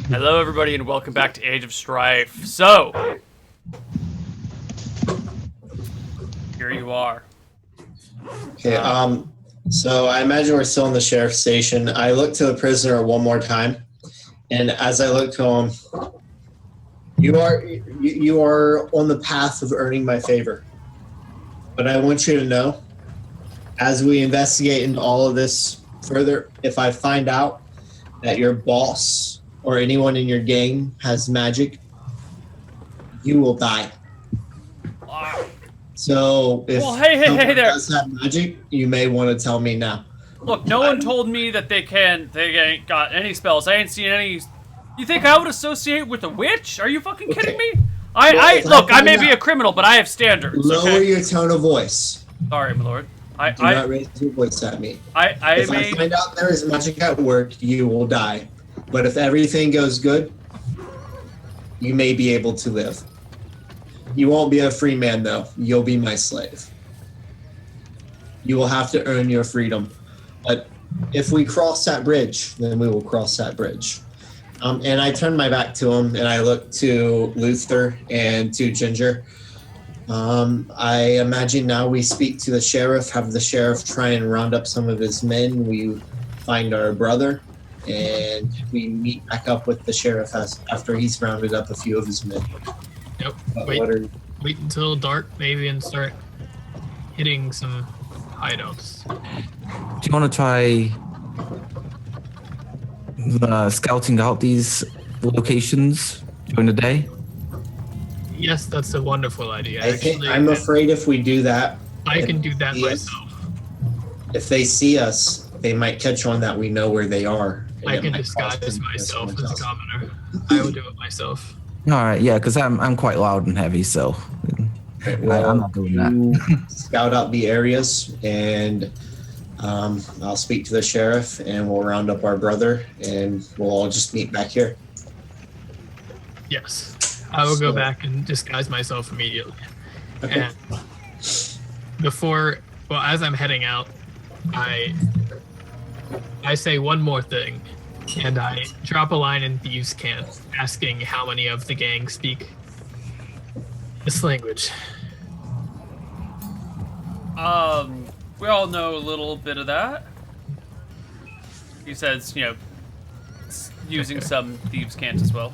Hello, everybody, and welcome back to Age of Strife. So, here you are. Okay, so I imagine we're still in the sheriff's station. I look to the prisoner one more time, and as I look to him, you are on the path of earning my favor. But I want you to know, as we investigate into all of this further, if I find out that your boss or anyone in your gang has magic, you will die. So if hey there. does have magic, you may want to tell me now. Look, no one told me that they ain't got any spells. I ain't seen any. You think I would associate with a witch? Are you fucking kidding me? I may be a criminal, but I have standards. Lower your tone of voice. Sorry, my lord. Do not raise your voice at me. If I find out there is magic at work, you will die. But if everything goes good, you may be able to live. You won't be a free man, though. You'll be my slave. You will have to earn your freedom. But if we cross that bridge, then we will cross that bridge. And I turn my back to him, and I look to Luther and to Ginger. I imagine now we speak to the sheriff, have the sheriff try and round up some of his men. We find our brother, and we meet back up with the sheriff after he's rounded up a few of his men. Yep. Wait until dark, maybe, and start hitting some hideouts. Do you want to try scouting out these locations during the day? Yes, that's a wonderful idea. I'm afraid if we do that, I can do that myself. If they see us, they might catch on that we know where they are. I can disguise myself as a commoner. I will do it myself. All right, yeah, because I'm quite loud and heavy, so I'm not doing that. Scout out the areas, and I'll speak to the sheriff, and we'll round up our brother, and we'll all just meet back here. Yes, I will go back and disguise myself immediately. Okay. And as I'm heading out, I say one more thing. And I drop a line in Thieves' Cant, asking how many of the gang speak this language. We all know a little bit of that. He says, using some Thieves' Cant as well.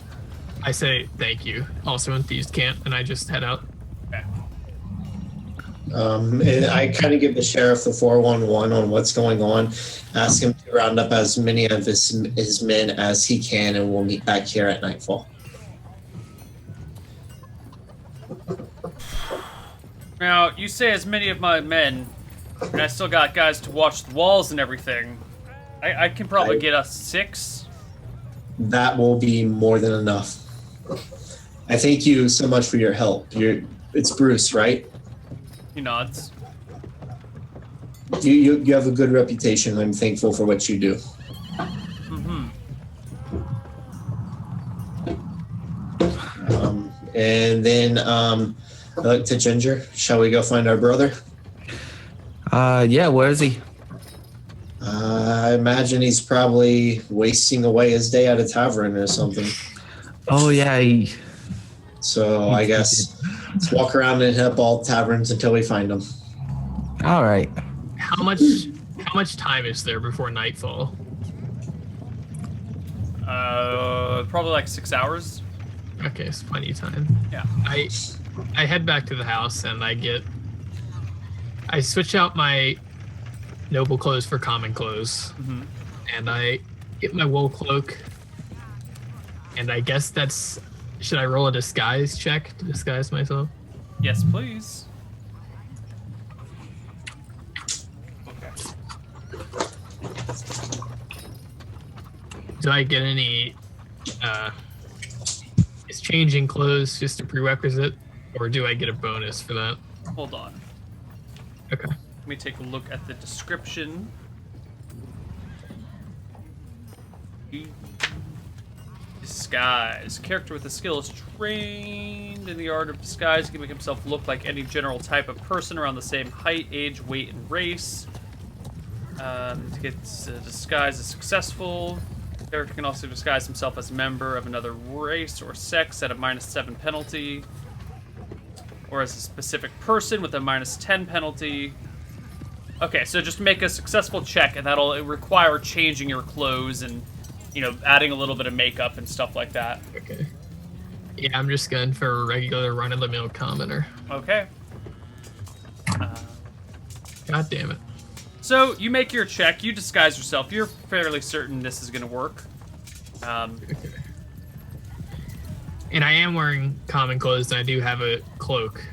I say thank you, also in Thieves' Cant, and I just head out. Okay. And I kind of give the sheriff the 411 on what's going on. Ask him to round up as many of his men as he can, and we'll meet back here at nightfall. Now, you say as many of my men, and I still got guys to watch the walls and everything. I can probably get us 6. That will be more than enough. I thank you so much for your help. It's Bruce, right? He nods. You have a good reputation. I'm thankful for what you do. Mm-hmm. And then I look to Ginger. Shall we go find our brother? Yeah, where is he? I imagine he's probably wasting away his day at a tavern or something. Oh, yeah. So I guess let's walk around and hit up all taverns until we find him. All right. How much time is there before nightfall? Probably like 6 hours. Okay, it's plenty of time. Yeah. I head back to the house and I switch out my noble clothes for common clothes, and I get my wool cloak, and I guess should I roll a disguise check to disguise myself? Yes, please. Do I get any, is changing clothes just a prerequisite, or do I get a bonus for that? Hold on. Okay. Let me take a look at the description. Disguise. Character with a skill is trained in the art of disguise. He can make himself look like any general type of person around the same height, age, weight, and race. To get disguise is successful. Character can also disguise himself as a member of another race or sex at a -7 penalty, or as a specific person with a -10 penalty. Okay, so just make a successful check, and that'll require changing your clothes and, you know, adding a little bit of makeup and stuff like that. Okay. Yeah, I'm just going for a regular run-of-the-mill commoner. Okay. God damn it. So, you make your check, you disguise yourself, you're fairly certain this is gonna work. Okay. And I am wearing common clothes, and I do have a cloak.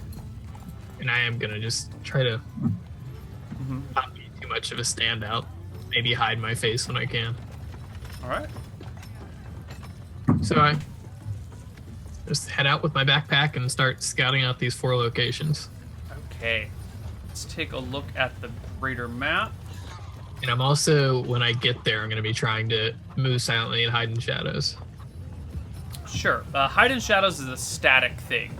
And I am gonna just try to not be too much of a standout. Maybe hide my face when I can. Alright. So I just head out with my backpack and start scouting out these 4 locations. Okay. Let's take a look at the greater map. And I'm also, when I get there, I'm going to be trying to move silently and hide in shadows. Sure. Hide in shadows is a static thing.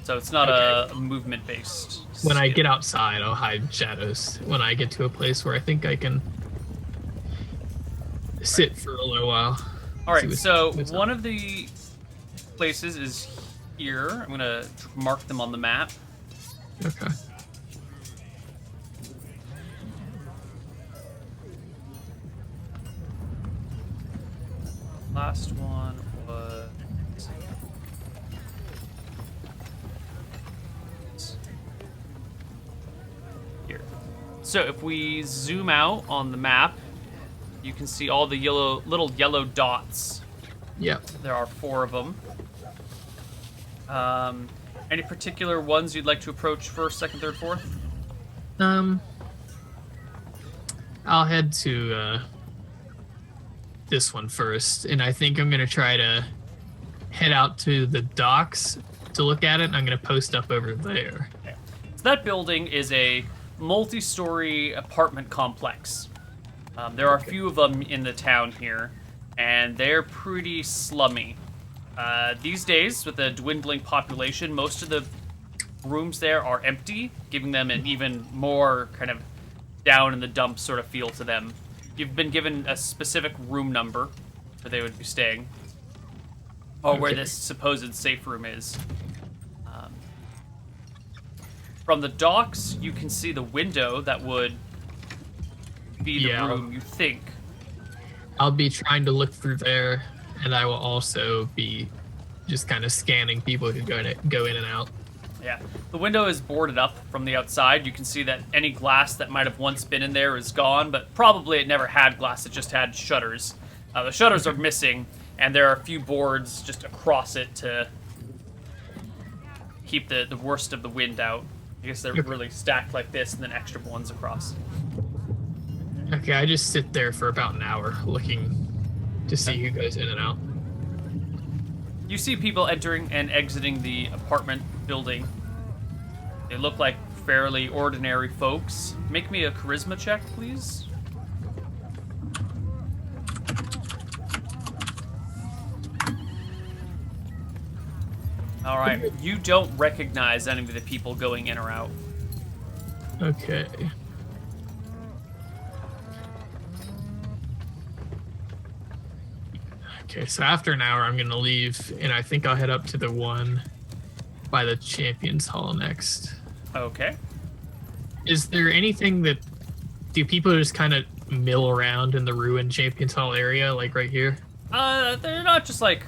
So it's not a movement-based When I skill. get outside, I'll hide in shadows. When I get to a place where I think I can sit for a little while. Alright, so one of the places is here. I'm going to mark them on the map. Okay. Last one was... here. So if we zoom out on the map, you can see all the little yellow dots. Yep. There are 4 of them. Any particular ones you'd like to approach first, second, third, fourth? I'll head to this one first, and I think I'm gonna try to head out to the docks to look at it, and I'm gonna post up over there. Okay. So that building is a multi-story apartment complex. There are a few of them in the town here, and they're pretty slummy. These days, with a dwindling population, most of the rooms there are empty, giving them an even more kind of down in the dumps sort of feel to them. You've been given a specific room number where they would be staying, or where this supposed safe room is. From the docks, you can see the window that would be the room you think. I'll be trying to look through there, and I will also be just kind of scanning people who go in and out. Yeah, the window is boarded up from the outside. You can see that any glass that might have once been in there is gone, but probably it never had glass, it just had shutters. The shutters are missing, and there are a few boards just across it to keep the worst of the wind out. I guess they're really stacked like this, and then extra ones across. Okay, I just sit there for about an hour looking to see who goes in and out. You see people entering and exiting the apartment building. They look like fairly ordinary folks. Make me a charisma check, please. All right, you don't recognize any of the people going in or out. Okay. Okay, so after an hour, I'm going to leave, and I think I'll head up to the one by the Champions Hall next. Okay. Is there anything that... Do people just kind of mill around in the ruined Champions Hall area, like right here? They're not just, like,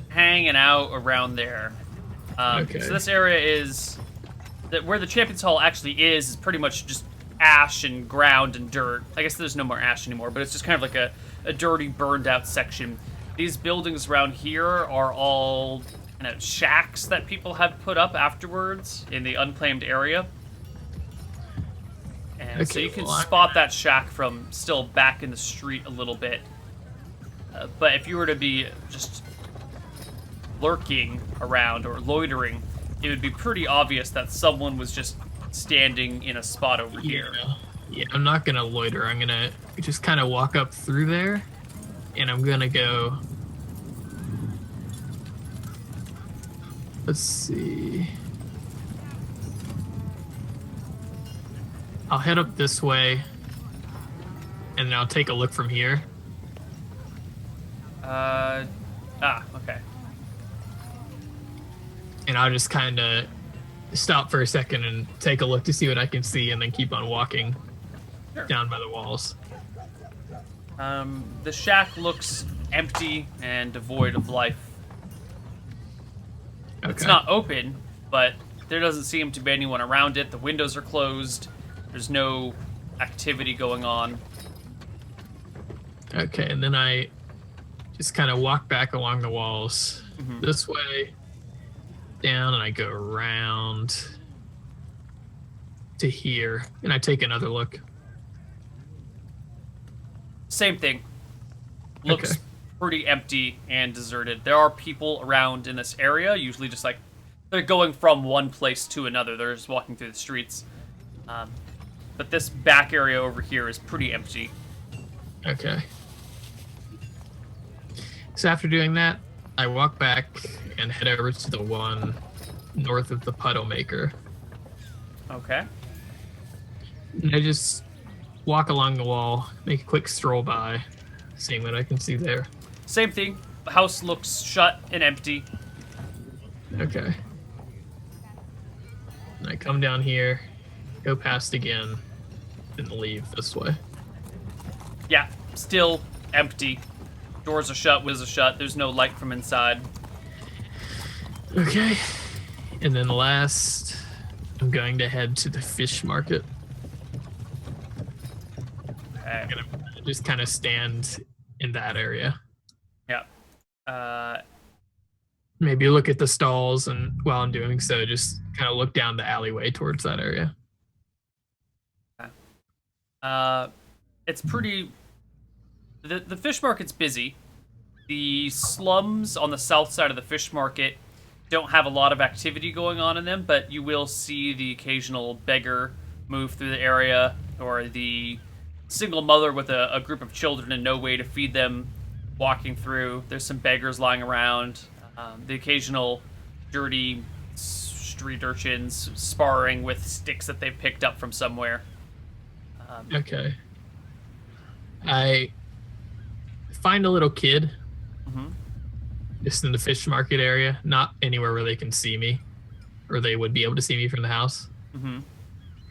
hanging out around there. Okay. So this area is... where the Champions Hall actually is pretty much just ash and ground and dirt. I guess there's no more ash anymore, but it's just kind of like a dirty, burned-out section. These buildings around here are all kind of shacks that people have put up afterwards in the unclaimed area. And so you can spot that shack from still back in the street a little bit. But if you were to be just lurking around or loitering, it would be pretty obvious that someone was just standing in a spot over here. Yeah, I'm not going to loiter. I'm going to just kind of walk up through there. And I'm gonna go... Let's see... I'll head up this way, and then I'll take a look from here. Okay. And I'll just kind of stop for a second and take a look to see what I can see, and then keep on walking down by the walls. The shack looks empty and devoid of life. Okay. It's not open, but there doesn't seem to be anyone around it. The windows are closed. There's no activity going on. Okay, and then I just kind of walk back along the walls this way, down, and I go around to here, and I take another look. Same thing. Looks pretty empty and deserted. There are people around in this area, usually just like they're going from one place to another. They're just walking through the streets. But this back area over here is pretty empty. Okay. So after doing that, I walk back and head over to the one north of the puddle maker. Okay. And I just walk along the wall, make a quick stroll by, seeing what I can see there. Same thing. The house looks shut and empty. Okay. And I come down here, go past again, and leave this way. Yeah, still empty. Doors are shut, windows are shut. There's no light from inside. Okay. And then last, I'm going to head to the fish market. Okay. I'm going to just kind of stand in that area. Yeah. Maybe look at the stalls, and while I'm doing so, just kind of look down the alleyway towards that area. It's pretty... The fish market's busy. The slums on the south side of the fish market don't have a lot of activity going on in them, but you will see the occasional beggar move through the area, or the single mother with a group of children and no way to feed them walking through. There's some beggars lying around. The occasional dirty street urchins sparring with sticks that they've picked up from somewhere. Okay. I find a little kid just in the fish market area, not anywhere where they can see me, or they would be able to see me from the house.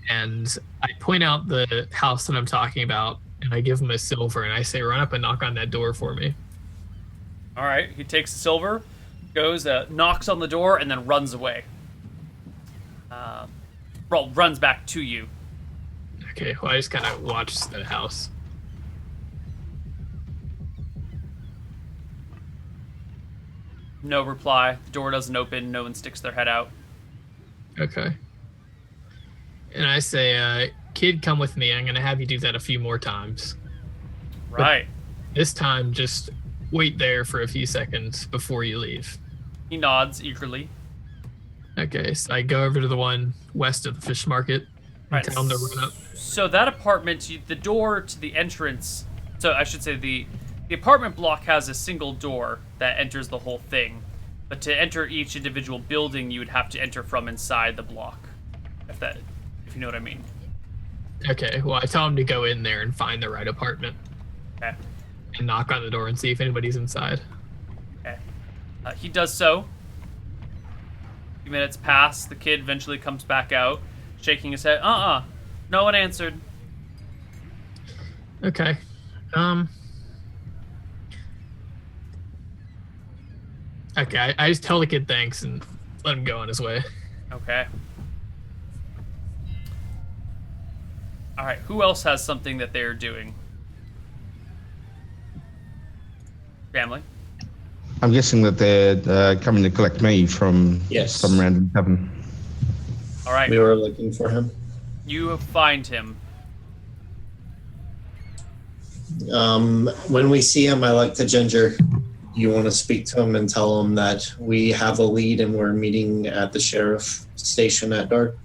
And I point out the house that I'm talking about, and I give him a silver, and I say, run up and knock on that door for me. All right, he takes the silver, goes, knocks on the door, and then runs away. Runs back to you. Okay, well, I just kind of watch the house. No reply. The door doesn't open. No one sticks their head out. Okay. And I say, kid, come with me. I'm going to have you do that a few more times. Right. But this time, just wait there for a few seconds before you leave. He nods eagerly. Okay, so I go over to the one west of the fish market and tell him to run up. So that apartment, the door to the entrance, so I should say the apartment block has a single door that enters the whole thing. But to enter each individual building, you would have to enter from inside the block. If you know what I mean. Okay, well, I tell him to go in there and find the right apartment. Okay. And knock on the door and see if anybody's inside. Okay. He does so. A few minutes pass. The kid eventually comes back out, shaking his head. No one answered. Okay. Okay, I just tell the kid thanks and let him go on his way. Okay. All right, who else has something that they're doing? Family? I'm guessing that they're coming to collect me from some random tavern. All right. We were looking for him. You find him. When we see him, I like to Ginger. You want to speak to him and tell him that we have a lead and we're meeting at the sheriff station at dark?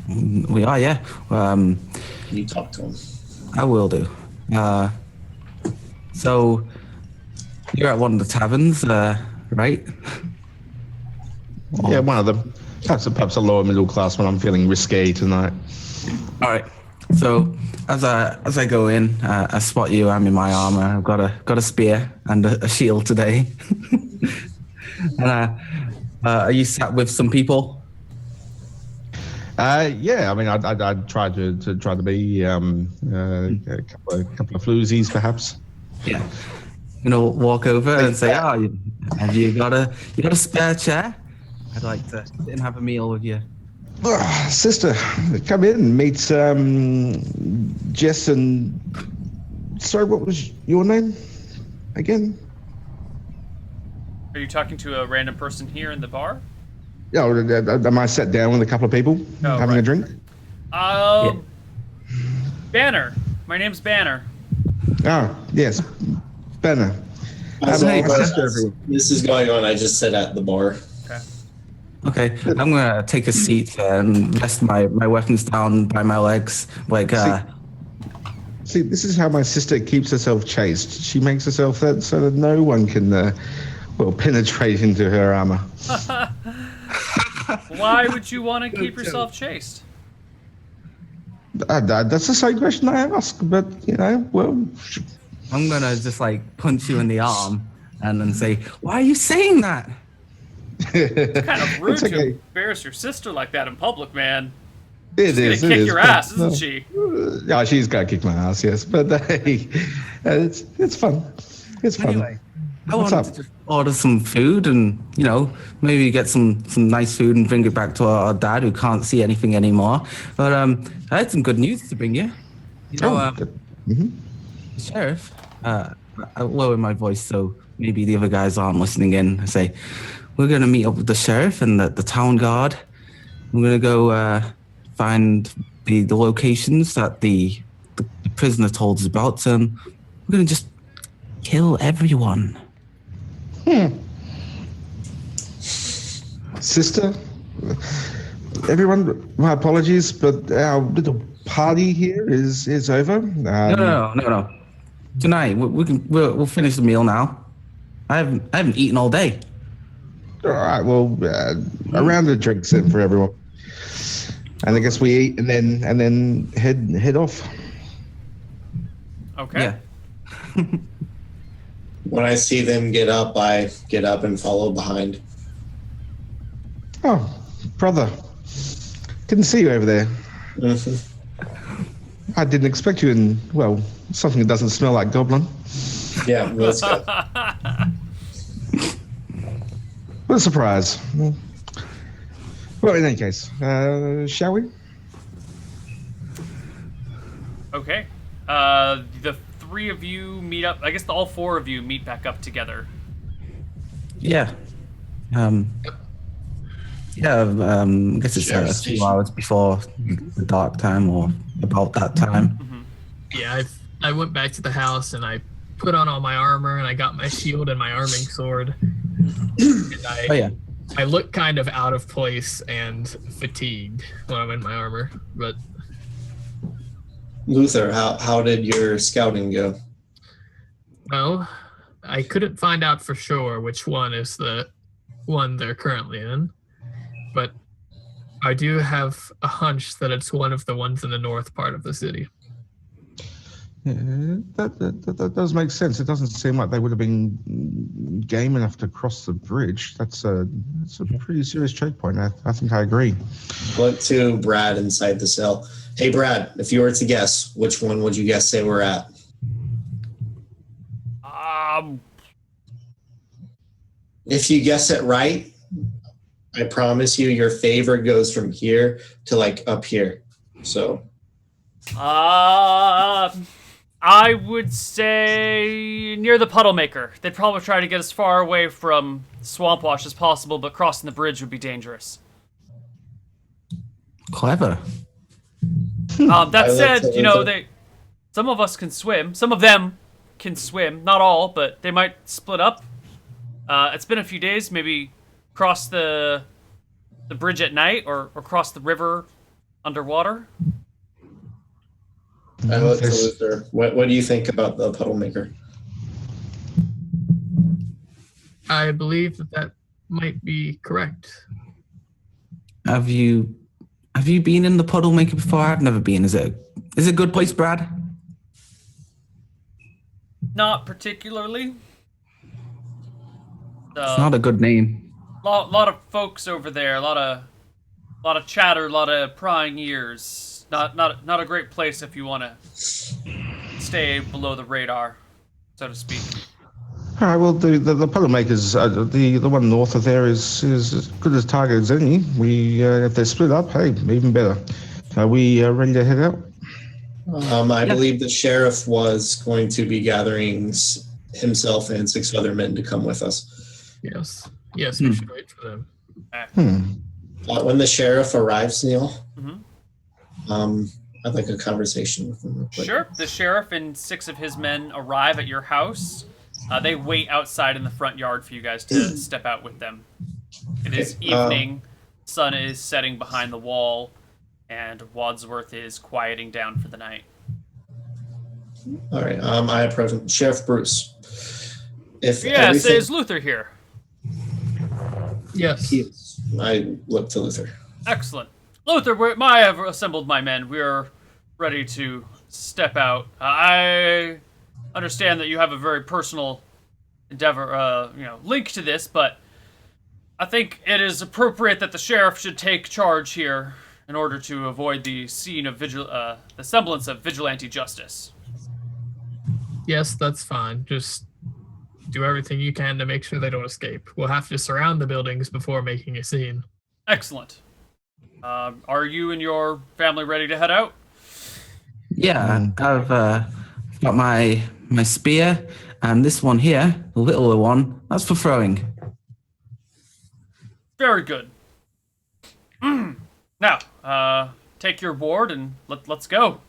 We are, yeah. Can you talk to him? I will do. So, you're at one of the taverns, right? Yeah, one of them. Perhaps a lower middle class one. I'm feeling risque tonight. All right. So as I go in, I spot you. I'm in my armor. I've got a spear and a shield today. And are you sat with some people? Yeah, I mean, I'd try to be a couple of floozies, perhaps. Yeah. Walk over and say, "Oh, have you got a spare chair? I'd like to sit and have a meal with you." Sister, come in and meet Jess and... Sorry, what was your name again? Are you talking to a random person here in the bar? Yeah, am I sat down with a couple of people having a drink? Banner. My name's Banner. Oh, yes. Banner. This is going on. I just sit at the bar. Okay, I'm gonna take a seat and rest my weapons down by my legs. See, this is how my sister keeps herself chaste. She makes herself that so that no one can, penetrate into her armor. Why would you want to keep yourself chaste? That's the same question I ask, but I'm gonna just punch you in the arm and then say, "Why are you saying that?" It's kind of rude to embarrass your sister like that in public, man. She's gonna kick your ass, isn't she? Yeah, she's gonna kick my ass, yes. But hey, it's fun. It's fun. Anyway, I wanted to just order some food and maybe get some nice food and bring it back to our dad who can't see anything anymore. But I had some good news to bring you. Sheriff. I lower my voice so maybe the other guys aren't listening in. I say, we're going to meet up with the sheriff and the town guard. We're going to go find the locations that the prisoner told us about, and we're going to just kill everyone. Sister, everyone, my apologies, but our little party here is over. No. Tonight we'll finish the meal now. I haven't eaten all day. All right, well, a round of drinks then for everyone, and I guess we eat and then head off. Okay. Yeah. When I see them get up, I get up and follow behind. Oh, brother, didn't see you over there. Mm-hmm. I didn't expect you in something that doesn't smell like goblin. Yeah, that's good. What a surprise. Well, in any case, shall we? Okay. The three of you meet up. I guess all four of you meet back up together. Yeah. I guess it's a few hours before the dark time or about that time. Mm-hmm. Yeah, I went back to the house and I put on all my armor and I got my shield and my arming sword. And I look kind of out of place and fatigued when I'm in my armor, but... Luther, how did your scouting go? Well, I couldn't find out for sure which one is the one they're currently in, but I do have a hunch that it's one of the ones in the north part of the city. Yeah, that does make sense. It doesn't seem like they would have been game enough to cross the bridge. That's a pretty serious checkpoint. I think I agree. Look to Brad inside the cell. Hey, Brad, if you were to guess, which one would you guess they were at? If you guess it right, I promise you your favor goes from here to up here. So. I would say near the Puddle Maker. They'd probably try to get as far away from Swamp Wash as possible, but crossing the bridge would be dangerous. Clever. That said, some of us can swim. Some of them can swim. Not all, but they might split up. It's been a few days. Maybe cross the bridge at night or cross the river underwater. I look to Luther. What do you think about the Puddle Maker? I believe that might be correct. Have you been in the Puddle Maker before? I've never been. Is it Is it a good place, Brad? Not particularly. It's not a good name. Lot of folks over there. A lot of chatter. A lot of prying ears. Not a great place if you want to stay below the radar, so to speak. All right. Well, the puddle makers, the one north of there is as good as target as any. We if they're split up, hey, even better. Are we ready to head out? I believe the sheriff was going to be gathering himself and 6 other men to come with us. Yes, we should wait for them. When the sheriff arrives, Neil, Mm-hmm. I'd like a conversation with him real quick. Sure. The sheriff and 6 of his men arrive at your house. They wait outside in the front yard for you guys to step out with them. It is evening. Sun is setting behind the wall, and Wadsworth is quieting down for the night. All right. I approach Sheriff Bruce. Yes, is Luther here? Yes. I look to Luther. Excellent. Luther, I have assembled my men. We are ready to step out. I understand that you have a very personal endeavor, link to this, but I think it is appropriate that the sheriff should take charge here in order to avoid the scene of the semblance of vigilante justice. Yes, that's fine. Just do everything you can to make sure they don't escape. We'll have to surround the buildings before making a scene. Excellent. Are you and your family ready to head out? Yeah, I've got my spear, and this one here, the littler one, that's for throwing. Very good. Now, take your board and let's go.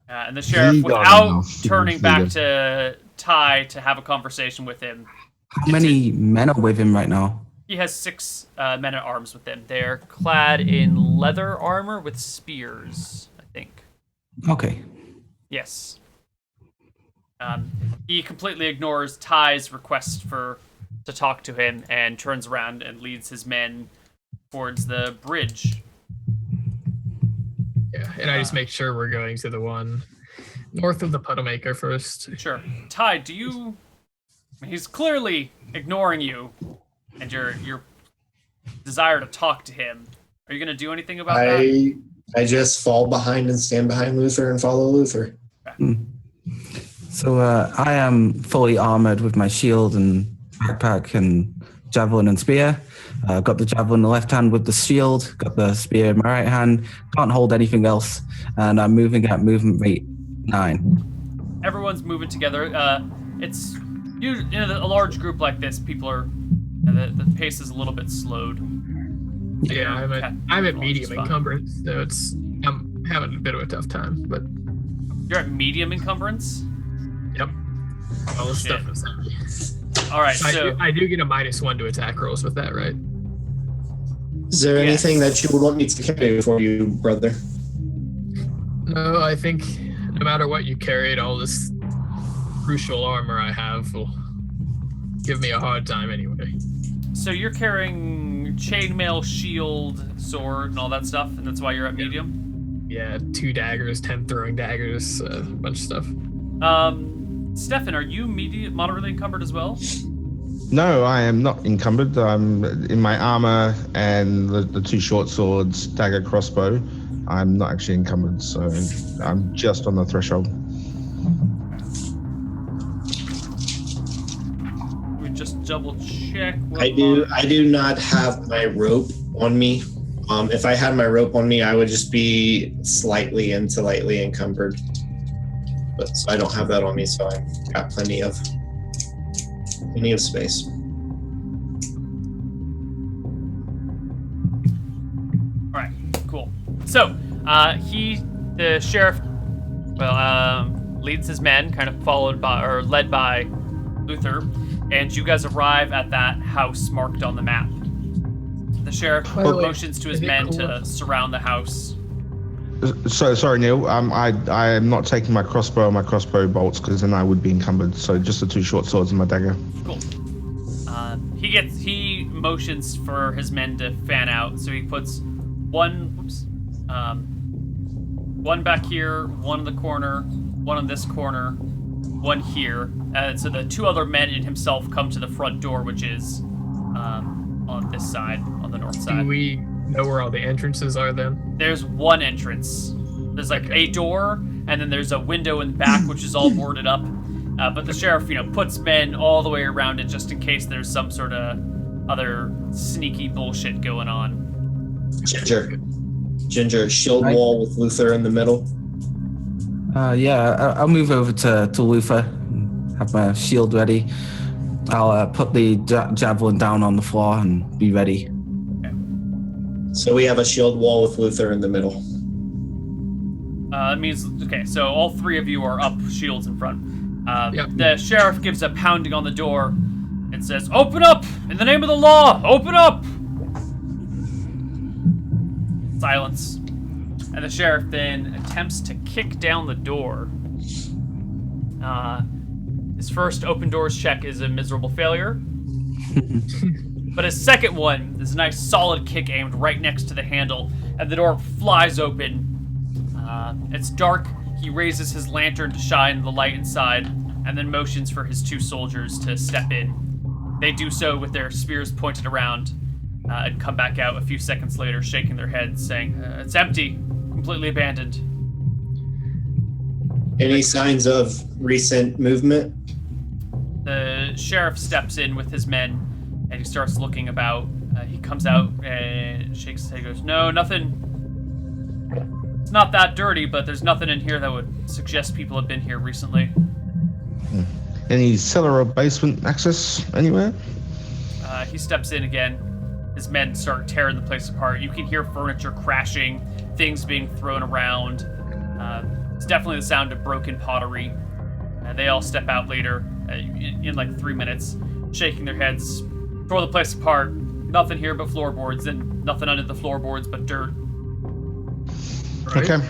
And the sheriff, without turning back to Ty to have a conversation with him. How many men are with him right now? He has 6 men at arms with him. They're clad in leather armor with spears, I think. Okay. Yes. He completely ignores Ty's request to talk to him and turns around and leads his men towards the bridge. Yeah, and I just make sure we're going to the one north of the Puddlemaker first. Sure. Ty, he's clearly ignoring you and your desire to talk to him. Are you going to do anything about that? I just fall behind and stand behind Luther and follow Luther. Okay. So I am fully armored with my shield and backpack and javelin and spear. Got the javelin in the left hand with the shield, got the spear in my right hand. Can't hold anything else, and I'm moving at movement rate 9. Everyone's moving together. It's in a large group like this. People are the pace is a little bit slowed. Yeah, I'm at medium encumbrance, so I'm having a bit of a tough time. But you're at medium encumbrance. Yep. All this stuff is heavy. All right, so I do get a -1 to attack rolls with that, right? Is there anything that you would want me to carry for you, brother? No, I think no matter what you carried, all this crucial armor I have will give me a hard time anyway. So you're carrying chainmail, shield, sword, and all that stuff, and that's why you're at medium? Yeah, 2 daggers, 10 throwing daggers, a bunch of stuff. Stefan, are you moderately encumbered as well? No, I am not encumbered. I'm in my armor and the 2 short swords, dagger, crossbow. I'm not actually encumbered, so I'm just on the threshold. Let me just double check. I do not have my rope on me. If I had my rope on me, I would just be slightly into lightly encumbered. But so I don't have that on me, so I've got plenty of space. All right, cool. So the sheriff, leads his men, kind of led by Luther, and you guys arrive at that house marked on the map. The sheriff motions to his men to surround the house. So sorry, Neil. I am not taking my crossbow or my crossbow bolts because then I would be encumbered. So just the 2 short swords and my dagger. Cool. He motions for his men to fan out. So he puts one One back here, one in the corner, one in this corner, one here. So the two other men and himself come to the front door, which is on this side, on the north side. Do we know where all the entrances are then? There's one entrance. There's like a door, and then there's a window in the back, which is all boarded up. But the sheriff, puts men all the way around it just in case there's some sort of other sneaky bullshit going on. Ginger, shield wall with Luther in the middle. Yeah, I'll move over to Luther. Have my shield ready. I'll put the javelin down on the floor and be ready. Okay. So we have a shield wall with Luther in the middle. That means, okay, so all three of you are up, shields in front. Yep. The sheriff gives a pounding on the door and says, "Open up! In the name of the law! Open up!" Silence. And the sheriff then attempts to kick down the door. His first open doors check is a miserable failure. But his second one is a nice solid kick aimed right next to the handle, and the door flies open. It's dark. He raises his lantern to shine the light inside, and then motions for his two soldiers to step in. They do so with their spears pointed around, and come back out a few seconds later, shaking their heads, saying, "It's empty, completely abandoned." Any signs of recent movement? The sheriff steps in with his men, and he starts looking about. He comes out and shakes his head, goes, "No, nothing. It's not that dirty, but there's nothing in here that would suggest people have been here recently." Any cellar or basement access anywhere? He steps in again. His men start tearing the place apart. You can hear furniture crashing, things being thrown around. It's definitely the sound of broken pottery. They all step out later, in like 3 minutes, shaking their heads, tore the place apart. Nothing here but floorboards, and nothing under the floorboards but dirt. Right. Okay.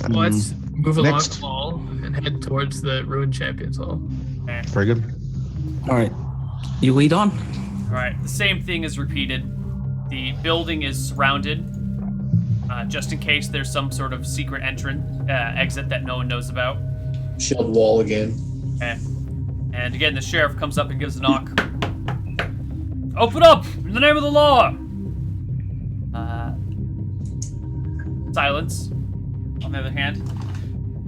Well, let's move along Next. the wall and head towards the Ruined Champions Hall. Okay. Very good. All right, you lead on. All right, the same thing is repeated. The building is surrounded, just in case there's some sort of secret exit that no one knows about. Shield wall again. Okay. And again, the sheriff comes up and gives a knock. "Open up! In the name of the law!" Silence. On the other hand,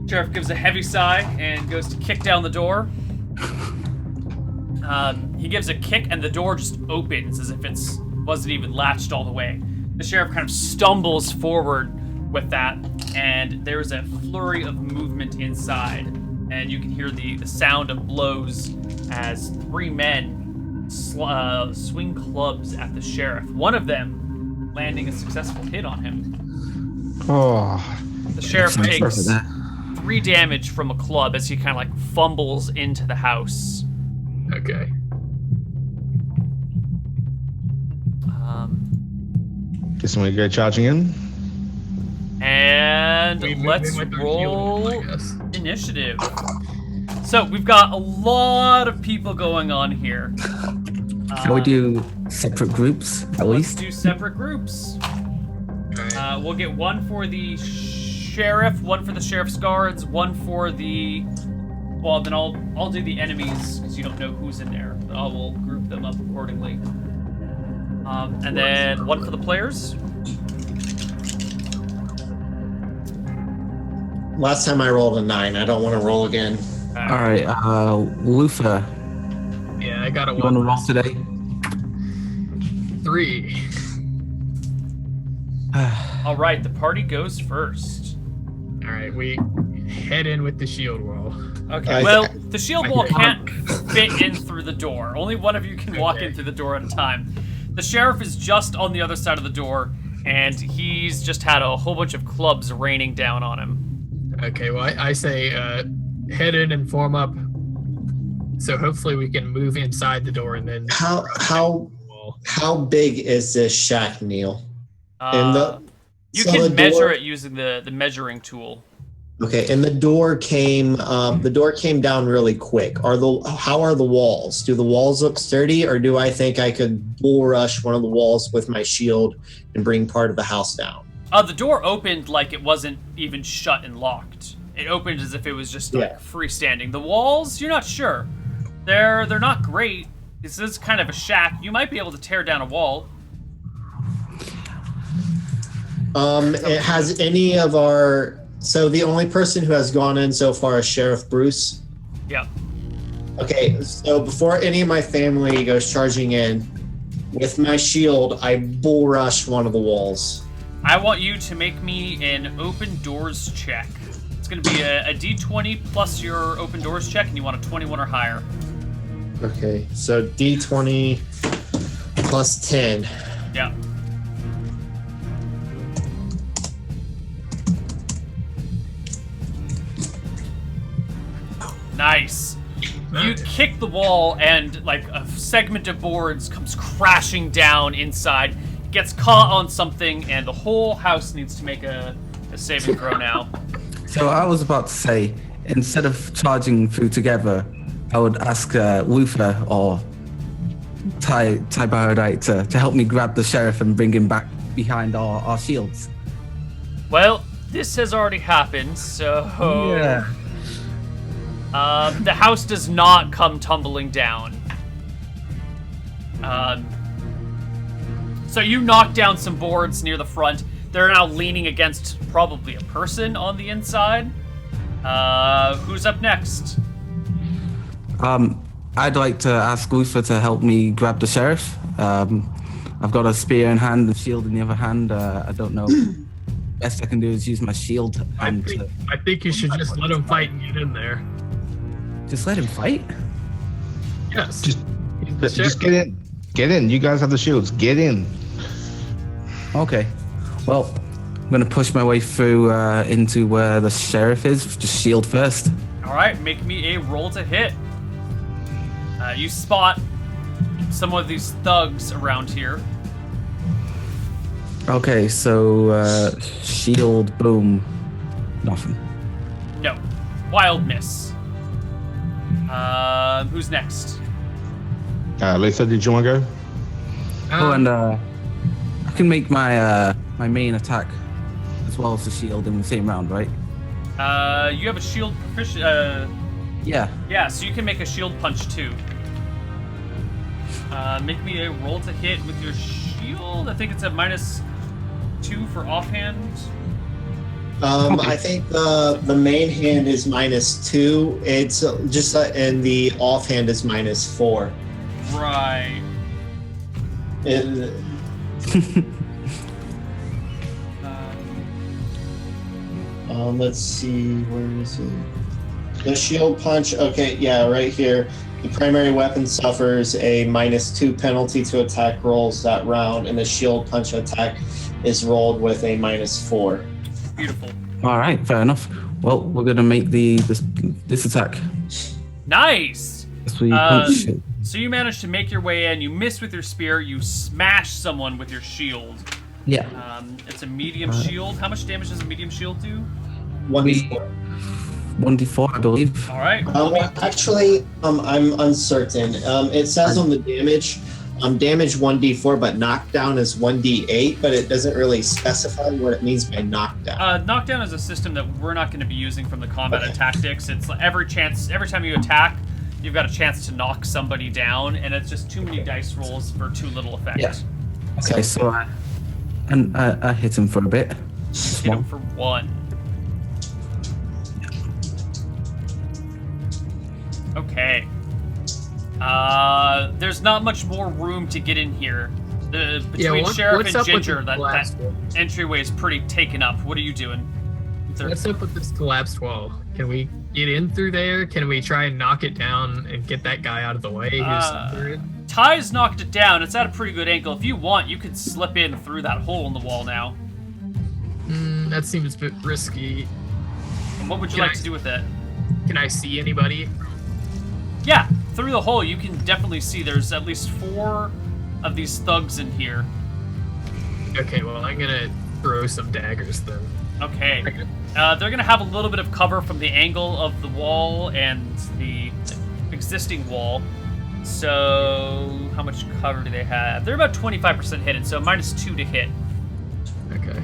sheriff gives a heavy sigh and goes to kick down the door. He gives a kick and the door just opens as if it wasn't even latched all the way. The sheriff kind of stumbles forward with that, and there's a flurry of movement inside. And you can hear the sound of blows as three men swing clubs at the sheriff. One of them landing a successful hit on him. Oh, The sheriff Thanks for takes that. 3 damage from a club as he kind of like fumbles into the house. Okay. guessing we go charging in. And let's went through roll healing, I guess. initiative. So we've got a lot of people going on here. Can we do separate groups at Let's least? do separate groups. Alright. We'll get one for the sheriff, one for the sheriff's guards, one for the. Well, then I'll do the enemies because you don't know who's in there. I will group them up accordingly. And then one for the players. Last time I rolled a 9. I don't want to roll again. All right, Luther, Yeah, I got a you want to 1. roll today? 3. All right, the party goes first. Alright, we head in with the shield wall. Okay. Well, the shield wall can't fit in through the door. Only one of you can walk in through the door at a time. The sheriff is just on the other side of the door, and he's just had a whole bunch of clubs raining down on him. Okay, well, I say head in and form up. So hopefully we can move inside the door and then... How big is this shack, Neil? You can measure it using the measuring tool. Okay, and the door came down really quick. How are the walls? Do the walls look sturdy, or do I think I could bull rush one of the walls with my shield and bring part of the house down? The door opened like it wasn't even shut and locked. It opened as if it was just like freestanding. The walls, you're not sure. They're not great. This is kind of a shack. You might be able to tear down a wall. It has any of our... So the only person who has gone in so far is Sheriff Bruce? Yep. Okay, so before any of my family goes charging in, with my shield, I bull rush one of the walls. I want you to make me an open doors check. It's going to be a D20 plus your open doors check, and you want a 21 or higher. Okay, so D20 plus 10. Yeah. Nice. You kick the wall, and like a segment of boards comes crashing down inside, gets caught on something, and the whole house needs to make a saving throw now. So I was about to say, instead of charging through together, I would ask Woofer or Ty Barodite to help me grab the sheriff and bring him back behind our shields. Well, this has already happened, so... Yeah. The house does not come tumbling down. So you knock down some boards near the front. They're now leaning against probably a person on the inside. Who's up next? I'd like to ask Woofer to help me grab the sheriff. I've got a spear in hand and shield in the other hand. I don't know. Best I can do is use my shield. I think you should just let him fight and get in there. Just let him fight? Yes. Just get in. Get in. You guys have the shields. Get in. Okay. Well, I'm gonna push my way through into where the sheriff is. Just shield first. All right, make me a roll to hit. You spot some of these thugs around here. Okay, so shield, boom, nothing. No, wild miss. Who's next? Lisa, did you want to go? Oh, and I can make my my main attack as well as the shield in the same round, right? You have a shield proficient. Yeah. Yeah, so you can make a shield punch too. Make me a roll to hit with your shield. I think it's a -2 for offhand. I think the main hand is -2. It's just and the offhand is -4. Right. Let's see, where is it? The shield punch. Okay, yeah, right here. The primary weapon suffers a -2 penalty to attack rolls that round, and the shield punch attack is rolled with a -4. Beautiful. All right, fair enough. Well, we're gonna make this attack. Nice. Punch. So you managed to make your way in. You miss with your spear. You smash someone with your shield. Yeah. It's a medium shield. How much damage does a medium shield do? 1d4. 1d4, I believe. All right. Actually, I'm uncertain. It says on the damage, damage 1d4, but knockdown is 1d8, but it doesn't really specify what it means by knockdown. Knockdown is a system that we're not going to be using from the combat tactics. It's like every time you attack, you've got a chance to knock somebody down, and it's just too many dice rolls for too little effect. Yeah. Okay, so I hit him for a bit. Hit him for 1. Okay. There's not much more room to get in here. Between Sheriff and Ginger, that entryway is pretty taken up. What are you doing? What's up with this collapsed wall? Can we get in through there? Can we try and knock it down and get that guy out of the way? Ty's knocked it down. It's at a pretty good angle. If you want, you could slip in through that hole in the wall now. That seems a bit risky. What would you like to do with it? Can I see anybody? Yeah, through the hole you can definitely see there's at least 4 of these thugs in here. Okay, well, I'm gonna throw some daggers then. Okay. They're gonna have a little bit of cover from the angle of the wall and the existing wall. So, how much cover do they have? They're about 25% hidden, so -2 to hit. Okay.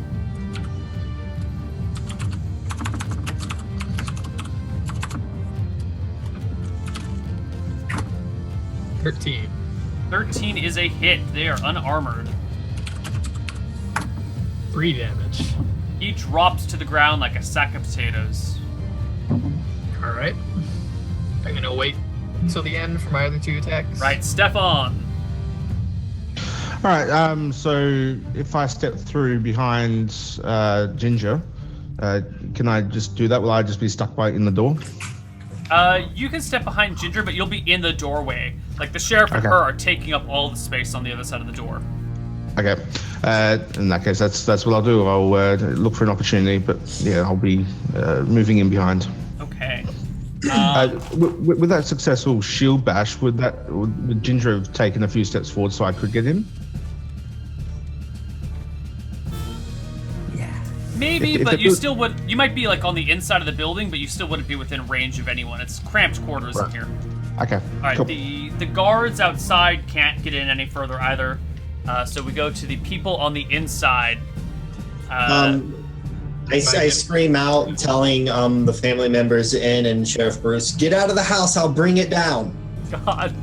13. 13 is a hit. They are unarmored. 3 damage. He drops to the ground like a sack of potatoes. Alright. I'm gonna wait until the end for my other 2 attacks. Right, Stefan. All right. So if I step through behind Ginger, can I just do that? Will I just be stuck in the door? You can step behind Ginger, but you'll be in the doorway. Like, the sheriff and her are taking up all the space on the other side of the door. Okay. In that case, that's what I'll do. I'll look for an opportunity, but yeah, I'll be moving in behind. Okay. With that successful shield bash, would Ginger have taken a few steps forward so I could get in? Maybe, if but you still would. You might be like on the inside of the building, but you still wouldn't be within range of anyone. It's cramped quarters in here. Okay. All right. Cool. The guards outside can't get in any further either. So we go to the people on the inside. I scream out, telling the family members in and Sheriff Bruce, "Get out of the house! I'll bring it down." God,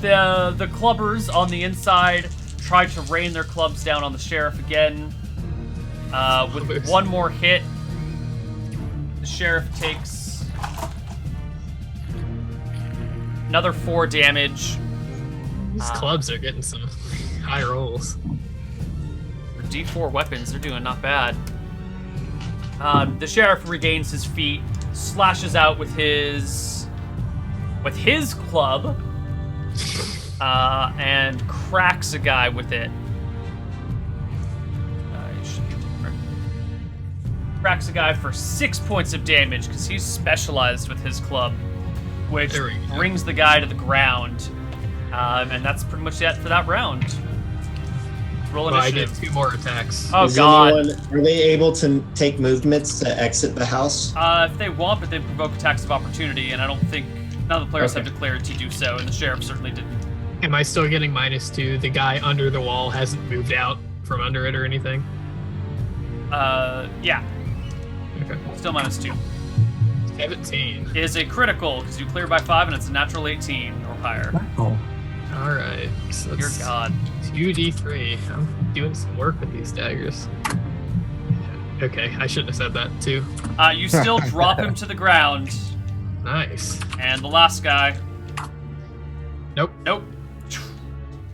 the clubbers on the inside try to rain their clubs down on the sheriff again. With one more hit, the sheriff takes another 4 damage. These clubs are getting some high rolls. For D4 weapons, they're doing not bad. The sheriff regains his feet, slashes out with his club, and cracks a guy with it. Cracks a guy for 6 points of damage because he's specialized with his club, which brings the guy to the ground. And that's pretty much it for that round. Roll initiative. I get 2 more attacks. Oh, God. Are they able to take movements to exit the house? If they want, but they provoke attacks of opportunity, and I don't think none of the players have declared to do so, and the sheriff certainly didn't. Am I still getting -2? The guy under the wall hasn't moved out from under it or anything? Yeah. Okay. Still -2. 17. Is a critical, because you clear by 5, and it's a natural 18 or higher. Oh. Alright. So Dear God. 2d3. I'm doing some work with these daggers. Okay, I shouldn't have said that too. You still drop him to the ground. Nice. And the last guy. Nope. Nope.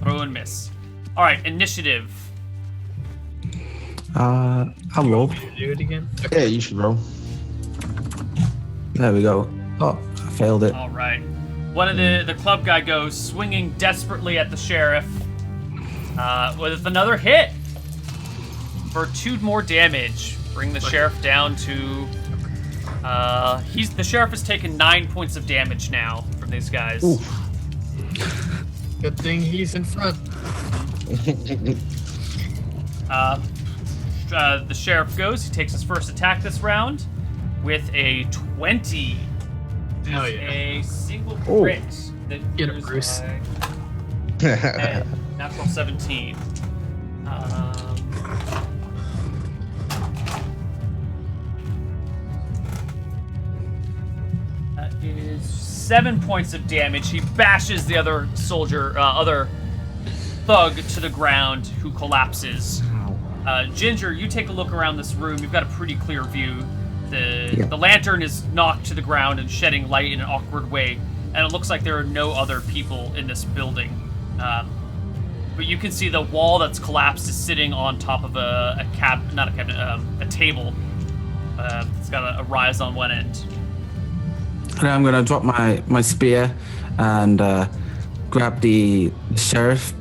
Throw and miss. Alright, initiative. I'll roll. Do it again? Yeah, you should roll. There we go. Oh, I failed it. Alright. One of the club guy goes swinging desperately at the sheriff with another hit for 2 more damage. Bring the sheriff down to... the sheriff has taken 9 points of damage now from these guys. Oof. Good thing he's in front. The sheriff goes. He takes his first attack this round with a 20. Hell yeah. A single crit. That Get him, goes Bruce. by natural 17. That is 7 points of damage. He bashes the other soldier, other thug to the ground, who collapses. Ginger, you take a look around this room. You've got a pretty clear view. The lantern is knocked to the ground and shedding light in an awkward way, and it looks like there are no other people in this building. But you can see the wall that's collapsed is sitting on top of a table. It's got a rise on one end. And I'm gonna drop my spear and grab the sheriff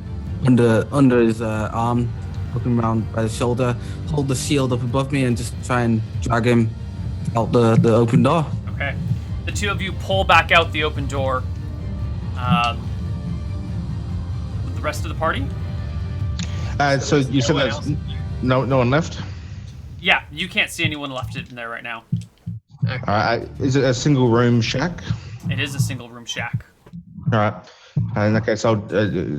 under his arm, hook him around by the shoulder, hold the shield up above me, and just try and drag him out the open door. Okay. The two of you pull back out the open door. With the rest of the party? So you said there's no one left? Yeah, you can't see anyone left in there right now. Okay. All right. Is it a single room shack? It is a single room shack. All right. In that case, I'll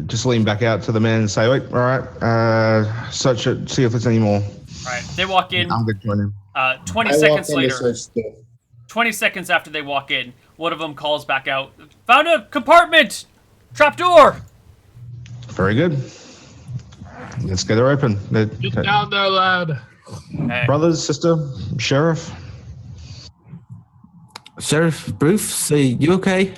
just lean back out to the men and say, wait, all right, search it, see if there's any more. All right, they walk in. I'm going to join him. 20 seconds later, 20 seconds after they walk in, one of them calls back out, "Found a compartment! Trapdoor! Very good. Let's get her open. Get down there, lad. Hey. Brothers, sister, sheriff. Sheriff Bruce, you okay?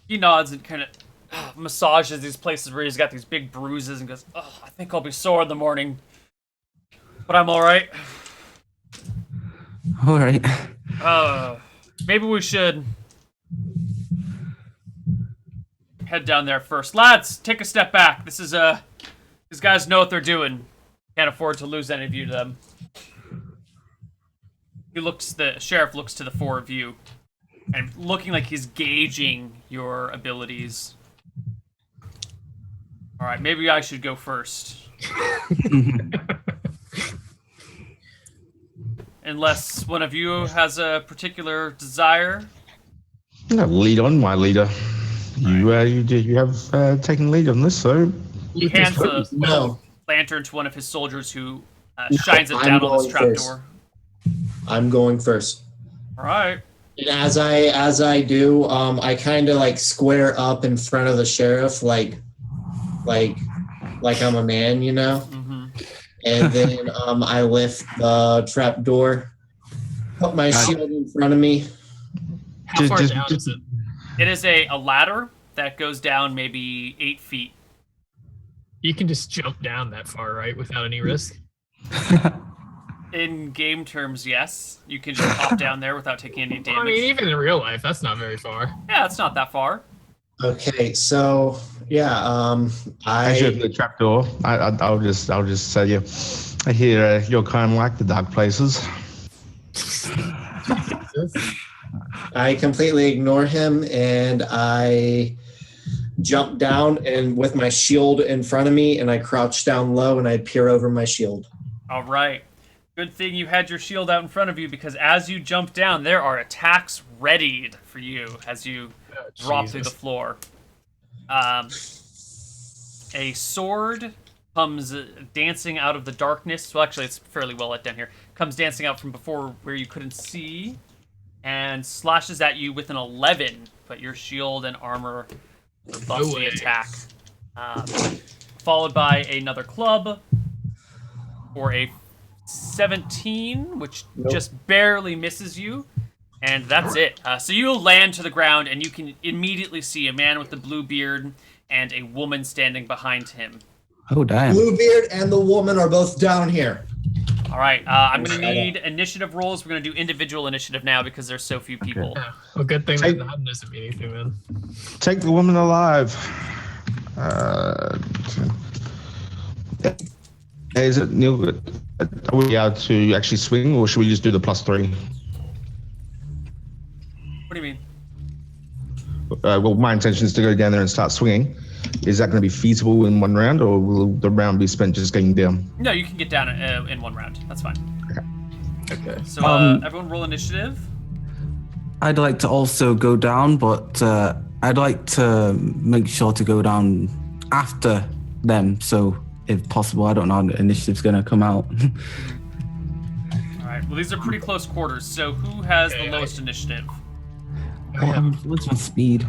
He nods and kind of massages these places where he's got these big bruises and goes, "Oh, I think I'll be sore in the morning, but I'm all right." All right. Maybe we should head down there first. Lads, take a step back. These guys know what they're doing. Can't afford to lose any of you to them. The sheriff looks to the four of you, and looking like he's gauging your abilities. All right, maybe I should go first. Unless one of you has a particular desire. Lead on, my leader. You have taken lead on this, so. He hands the lantern to one of his soldiers who shines it down on this trapdoor. I'm going first. All right. And as I do, I kind of like square up in front of the sheriff, like I'm a man, you know. Mm-hmm. And then I lift the trapdoor, put my shield in front of me. How far down is it? It is a ladder that goes down maybe 8 feet. You can just jump down that far, right, without any risk? In game terms, yes. You can just hop down there without taking any damage. I mean, even in real life, that's not very far. Yeah, it's not that far. Okay, so yeah, As you open the trapdoor, I'll just tell you, I hear you're kind of like the dark places. I completely ignore him and I jump down and with my shield in front of me and I crouch down low and I peer over my shield. All right. Good thing you had your shield out in front of you because as you jump down, there are attacks readied for you as you drop through the floor. A sword comes dancing out of the darkness. Well, actually, it's fairly well lit down here. Comes dancing out from before where you couldn't see and slashes at you with an 11. But your shield and armor buff the attack. Followed by another club for a 17, which just barely misses you. And that's it. So you land to the ground, and you can immediately see a man with the blue beard and a woman standing behind him. Oh, damn. Bluebeard and the woman are both down here. All right. I'm going to need initiative rolls. We're going to do individual initiative now because there's so few people. Yeah. Well, good thing that doesn't mean anything, man. Take the woman alive. Is it Neil? Are we allowed to actually swing, or should we just do the +3? What do you mean? Well, my intention is to go down there and start swinging. Is that going to be feasible in one round, or will the round be spent just getting down? No, you can get down in one round. That's fine. Okay. So everyone roll initiative. I'd like to also go down, but I'd like to make sure to go down after them. So, if possible, I don't know how the initiative's going to come out. All right. Well, these are pretty close quarters. So who has the lowest initiative? What's my speed?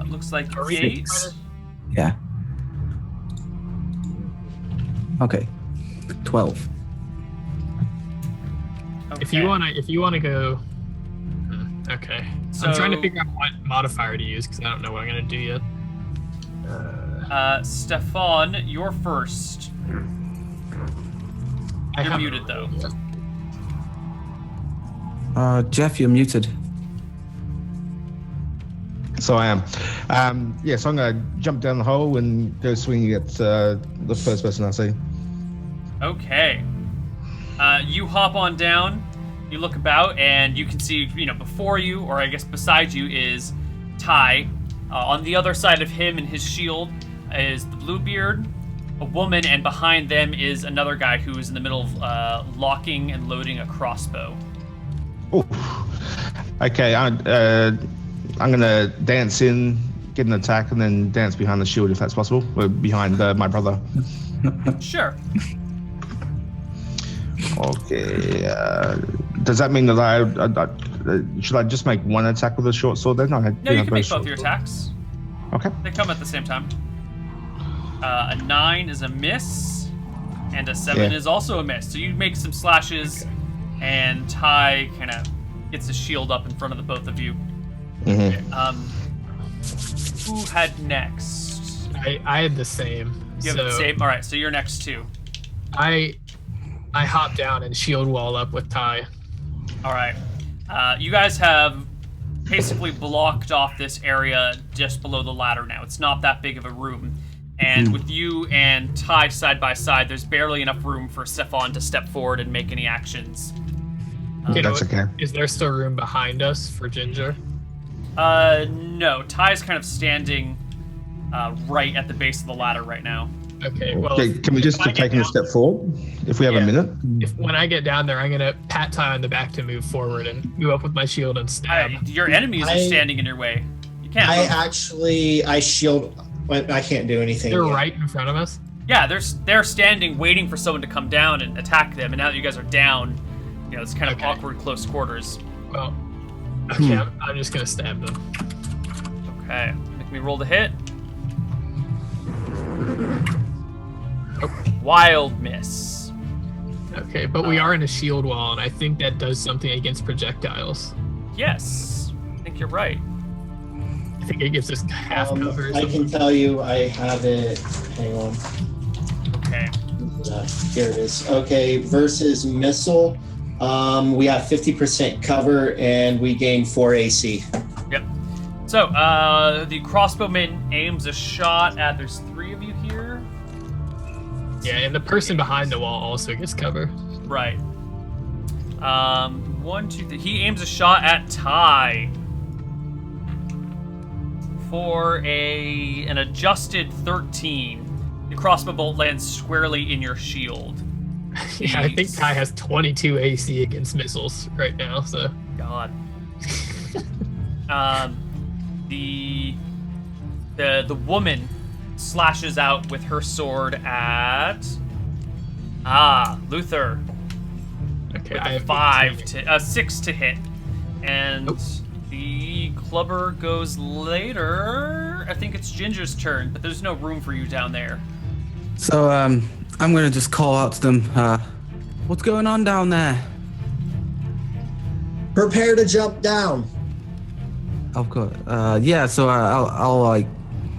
It looks like 8. Yeah. Okay. 12. Okay. If you wanna go. Okay. So, I'm trying to figure out what modifier to use because I don't know what I'm gonna do yet. Stefan, you're first. You're muted though. Jeff, you're muted. So I am. So I'm going to jump down the hole and go swinging at the first person I see. Okay. You hop on down, you look about, and you can see, before you, or I guess beside you, is Ty. On the other side of him and his shield is the Bluebeard, a woman, and behind them is another guy who is in the middle of locking and loading a crossbow. Oh. Okay, I'm going to dance in, get an attack, and then dance behind the shield if that's possible, or behind my brother. Sure. Okay. Does that mean that I should I just make one attack with a short sword then? No, you can make both your attacks. Okay. They come at the same time. A 9 is a miss, and a 7 is also a miss. So you make some slashes, and Ty kind of gets his shield up in front of the both of you. Who had next? I had the same. You have the same? All right, so you're next too. I hop down and shield wall up with Ty. All right. You guys have basically blocked off this area just below the ladder now. It's not that big of a room. And with you and Ty side by side, there's barely enough room for Stefan to step forward and make any actions. That's okay. Is there still room behind us for Ginger? No. Ty's kind of standing right at the base of the ladder right now. Okay, well... Okay, can we just take him a step forward, if we have a minute? When I get down there, I'm going to pat Ty on the back to move forward and move up with my shield and stab. Your enemies are standing in your way. You can't move. I shield... I can't do anything. They're right in front of us? Yeah, they're standing waiting for someone to come down and attack them, and now that you guys are down, it's kind of awkward close quarters. Well, okay, I'm just going to stab them. Okay, make me roll the hit. Wild miss. Okay, but we are in a shield wall, and I think that does something against projectiles. Yes, I think you're right. I think it gives us half cover. I can tell you I have it. Hang on. Okay. Here it is. Okay, versus missile, we have 50% cover, and we gain 4 AC. Yep. So, the crossbowman aims a shot at... There's 3 of you here? Yeah, and the person behind the wall also gets cover. Right. 1, 2, 3. He aims a shot at Ty for an adjusted 13. The crossbow bolt lands squarely in your shield. Yeah, I think Ty has 22 AC against missiles right now, so... God. The woman slashes out with her sword at Luther. Okay, With I have 6 to hit, and the clubber goes later. I think it's Ginger's turn, but there's no room for you down there. So I'm gonna just call out to them. What's going on down there? Prepare to jump down. Of course. Yeah. So I'll like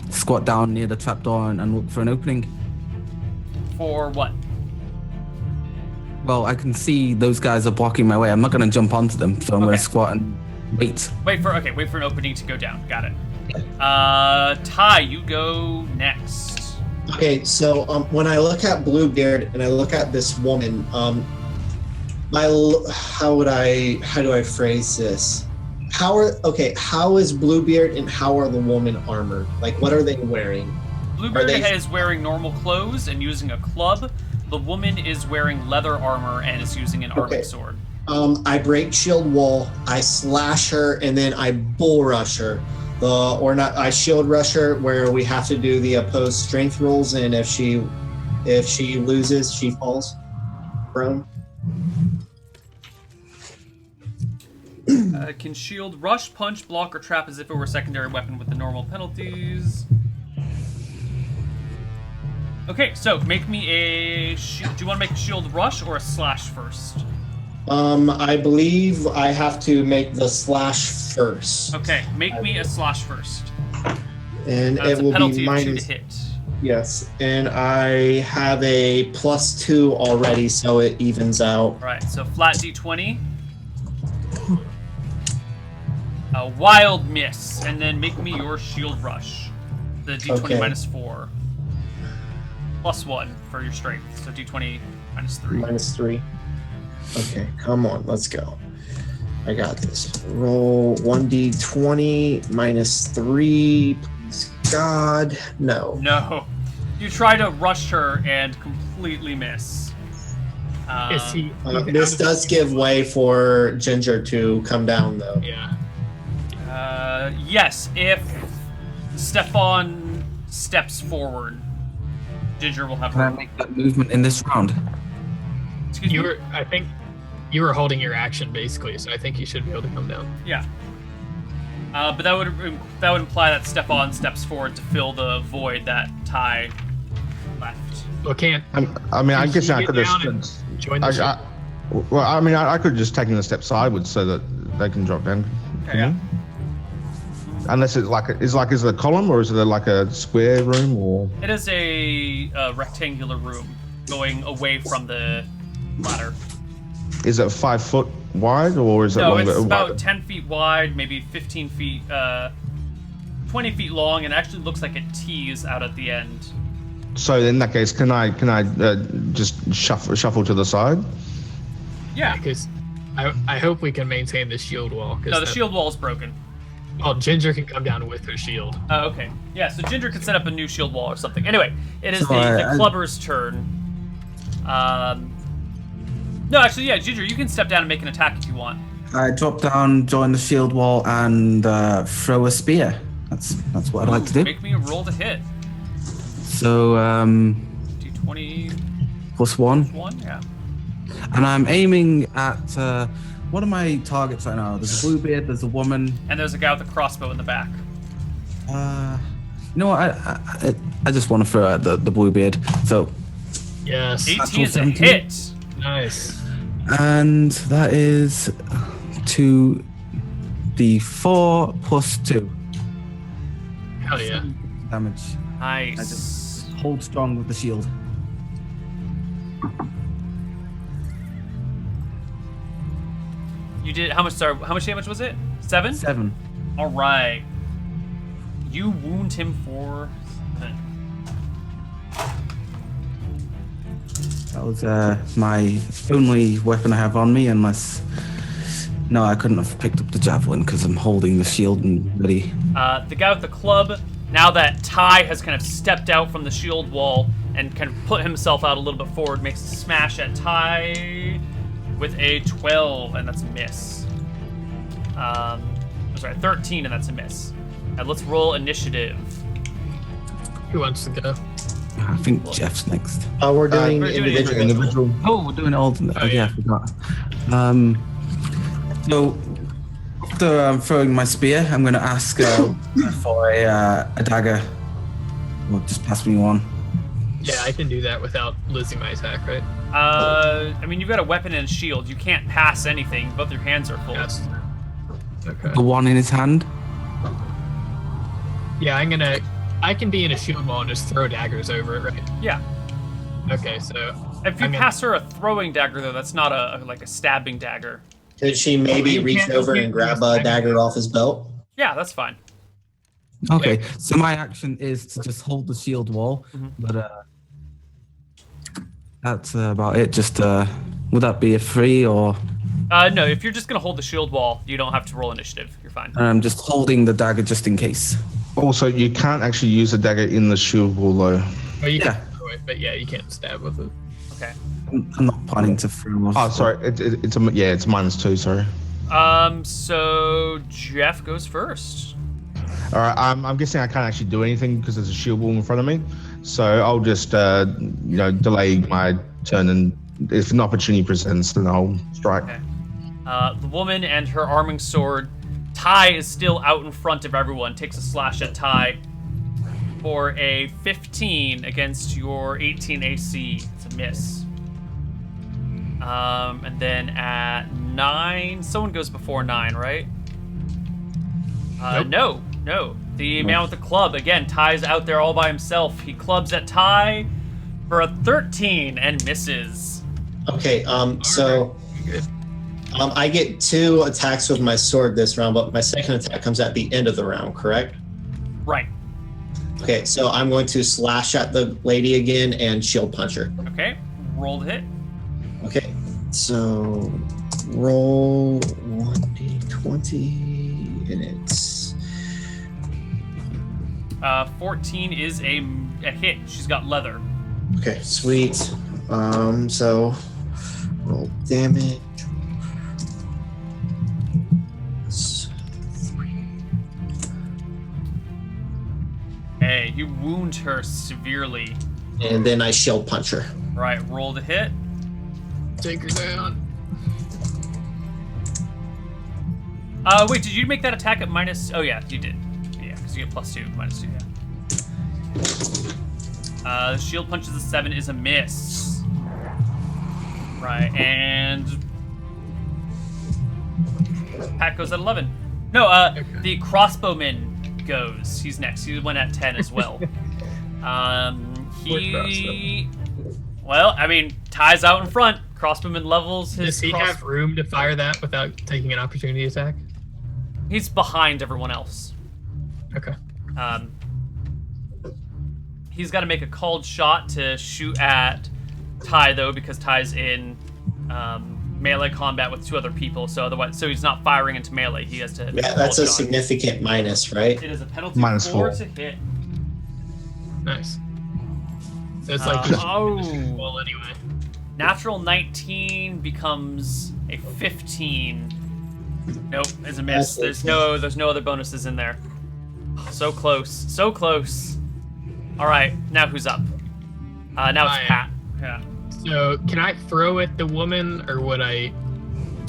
squat down near the trapdoor and look for an opening. For what? Well, I can see those guys are blocking my way. I'm not gonna jump onto them, so I'm gonna squat and wait. Wait for an opening to go down. Got it. Ty, you go next. Okay, so when I look at Bluebeard and I look at this woman, how do I phrase this? How is Bluebeard and how are the women armored? Like, what are they wearing? Bluebeard is wearing normal clothes and using a club. The woman is wearing leather armor and is using an armored sword. I break shield wall, I slash her, and then I bull rush her. I shield rush her, where we have to do the opposed strength rolls, and if she loses, she falls prone. Can shield rush, punch, block, or trap as if it were a secondary weapon with the normal penalties. Okay, so make me a... Do you want to make a shield rush or a slash first? I believe I have to make the slash first. Okay, make me a slash first. And it will be minus 2 to hit. Yes, and I have a +2 already, so it evens out. All right, so flat d20. A wild miss, and then make me your shield rush. The d20 minus 4. +1 for your strength, so d20 minus 3. Minus 3. Okay, come on, let's go. I got this. Roll 1d20 minus 3. Please, God, no. No. You try to rush her and completely miss. This does give way for Ginger to come down, though. Yeah. Yes, if Stefan steps forward, Ginger will have Can I make that movement in this round? Excuse me? I think you were holding your action basically, so I think you should be able to come down. Yeah. But that would imply that Stefan steps forward to fill the void that Ty left. Well, can't. I'm guessing I could just join the ship? I could just take a step sideways so that they can drop down. Okay, yeah. Unless it's is it a column or is it like a square room or? It is a rectangular room going away from the ladder. Is it 5 foot wide or is it no, longer? No, it's about 10 feet wide, maybe 15 feet, 20 feet long, and actually looks like it tees out at the end. So in that case, can I just shuffle to the side? Yeah. Because I hope we can maintain the shield wall. No, the shield wall is broken. Oh, Ginger can come down with her shield. Oh, okay. Yeah, so Ginger can set up a new shield wall or something. Anyway, it is the clubber's turn. No, actually, yeah, Ginger, you can step down and make an attack if you want. I drop down, join the shield wall, and throw a spear. That's what I'd like to do. Make me a roll to hit. So, D20 plus 1. Plus 1, yeah. And I'm aiming at what are my targets right now? There's a Bluebeard, there's a woman, and there's a guy with a crossbow in the back. You know what? I just want to throw at the Bluebeard. So yes, 18 is a hit. Nice. And that is 2d4 plus 2. Hell yeah. Damage. Nice. I just hold strong with the shield. You did how much? Sorry, how much damage was it? 7? 7. All right. You wound him for 7. That was my only weapon I have on me, unless. No, I couldn't have picked up the javelin because I'm holding the shield and ready. The guy with the club. Now that Ty has kind of stepped out from the shield wall and kind of put himself out a little bit forward, makes a smash at Ty with a 12, and that's a miss. Sorry, 13, and that's a miss. And let's roll initiative. Who wants to go? I think Jeff's next. We're doing individual. Oh, we're doing alternate. Oh, yeah, I forgot. So after I'm throwing my spear, I'm going to ask for a dagger. Well, just pass me one. Yeah, I can do that without losing my attack, right? I mean, you've got a weapon and a shield. You can't pass anything. Both your hands are full. Yes. Okay. The one in his hand. Yeah, I can be in a shield wall and just throw daggers over it, right? Yeah. Okay, so if you pass her a throwing dagger, though, that's not a stabbing dagger. Could she maybe reach over and grab a dagger off his belt? Yeah, that's fine. Okay, so my action is to just hold the shield wall, but that's about it. Just would that be a 3 or? No, if you're just gonna hold the shield wall, you don't have to roll initiative. You're fine. I'm just holding the dagger just in case. Also, you can't actually use a dagger in the shield wall, though. Well, you can throw it, but yeah, you can't stab with it. Okay. I'm not planning to throw off. Oh, sorry. It's -2. Sorry. So Jeff goes first. All right. I'm guessing I can't actually do anything because there's a shield wall in front of me. So I'll just delay my turn, and if an opportunity presents, then I'll strike. Okay. The woman and her arming sword. Ty is still out in front of everyone. Takes a slash at Ty for a 15 against your 18 AC. It's a miss. And then at 9, someone goes before 9, right? Nope. No. The man with the club, again, Ty's out there all by himself. He clubs at Ty for a 13 and misses. Okay, so I get 2 attacks with my sword this round, but my second attack comes at the end of the round, correct? Right. Okay, so I'm going to slash at the lady again and shield punch her. Okay, roll the hit. Okay, so roll 1d20, and it's 14 is a hit. She's got leather. okay. Sweet. So roll damage. Hey, you wound her severely. And then I shield punch her. Right, roll the hit. Take her down. Wait, did you make that attack at minus? Oh yeah, you did. Yeah, because you get +2, -2. Yeah. Shield punches a 7 is a miss. Right, and Pat goes at 11. No, Okay. the crossbowman goes. He's next. He went at 10 as well. Well, I mean, Ty's out in front. Crossbowman levels his. Does he have room to fire that without taking an opportunity attack? He's behind everyone else. Okay. He's got to make a called shot to shoot at Ty though, because Ty's in melee combat with 2 other people. So otherwise, so he's not firing into melee. He has to. Yeah, that's a shot. significant minus, right? It is a penalty -4 to hit. Nice. So it's like well anyway. Natural 19 becomes a 15. Nope, it's a miss. There's no other bonuses in there. So close, so close. All right, now who's up? Now it's Pat. Yeah. So can I throw at the woman, or would I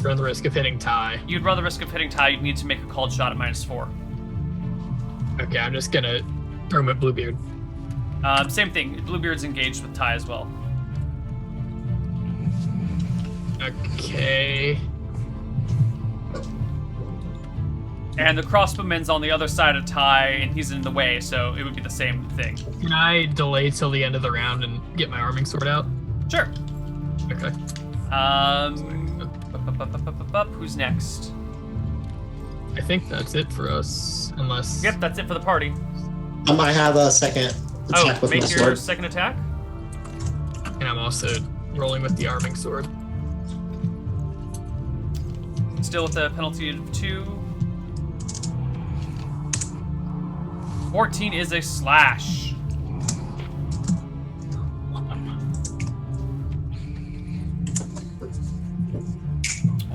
run the risk of hitting Ty? You'd run the risk of hitting Ty. You'd need to make a called shot at -4. Okay, I'm just gonna throw him at Bluebeard. Same thing. Bluebeard's engaged with Ty as well. Okay. And the crossbowman's on the other side of Ty, and he's in the way, so it would be the same thing. Can I delay till the end of the round and get my arming sword out? Sure. Okay. Who's next? I think that's it for us, unless... Yep, that's it for the party. I might have a second attack with my make your sword. second attack. And I'm also rolling with the arming sword. Still with the penalty of 2. 14 is a slash.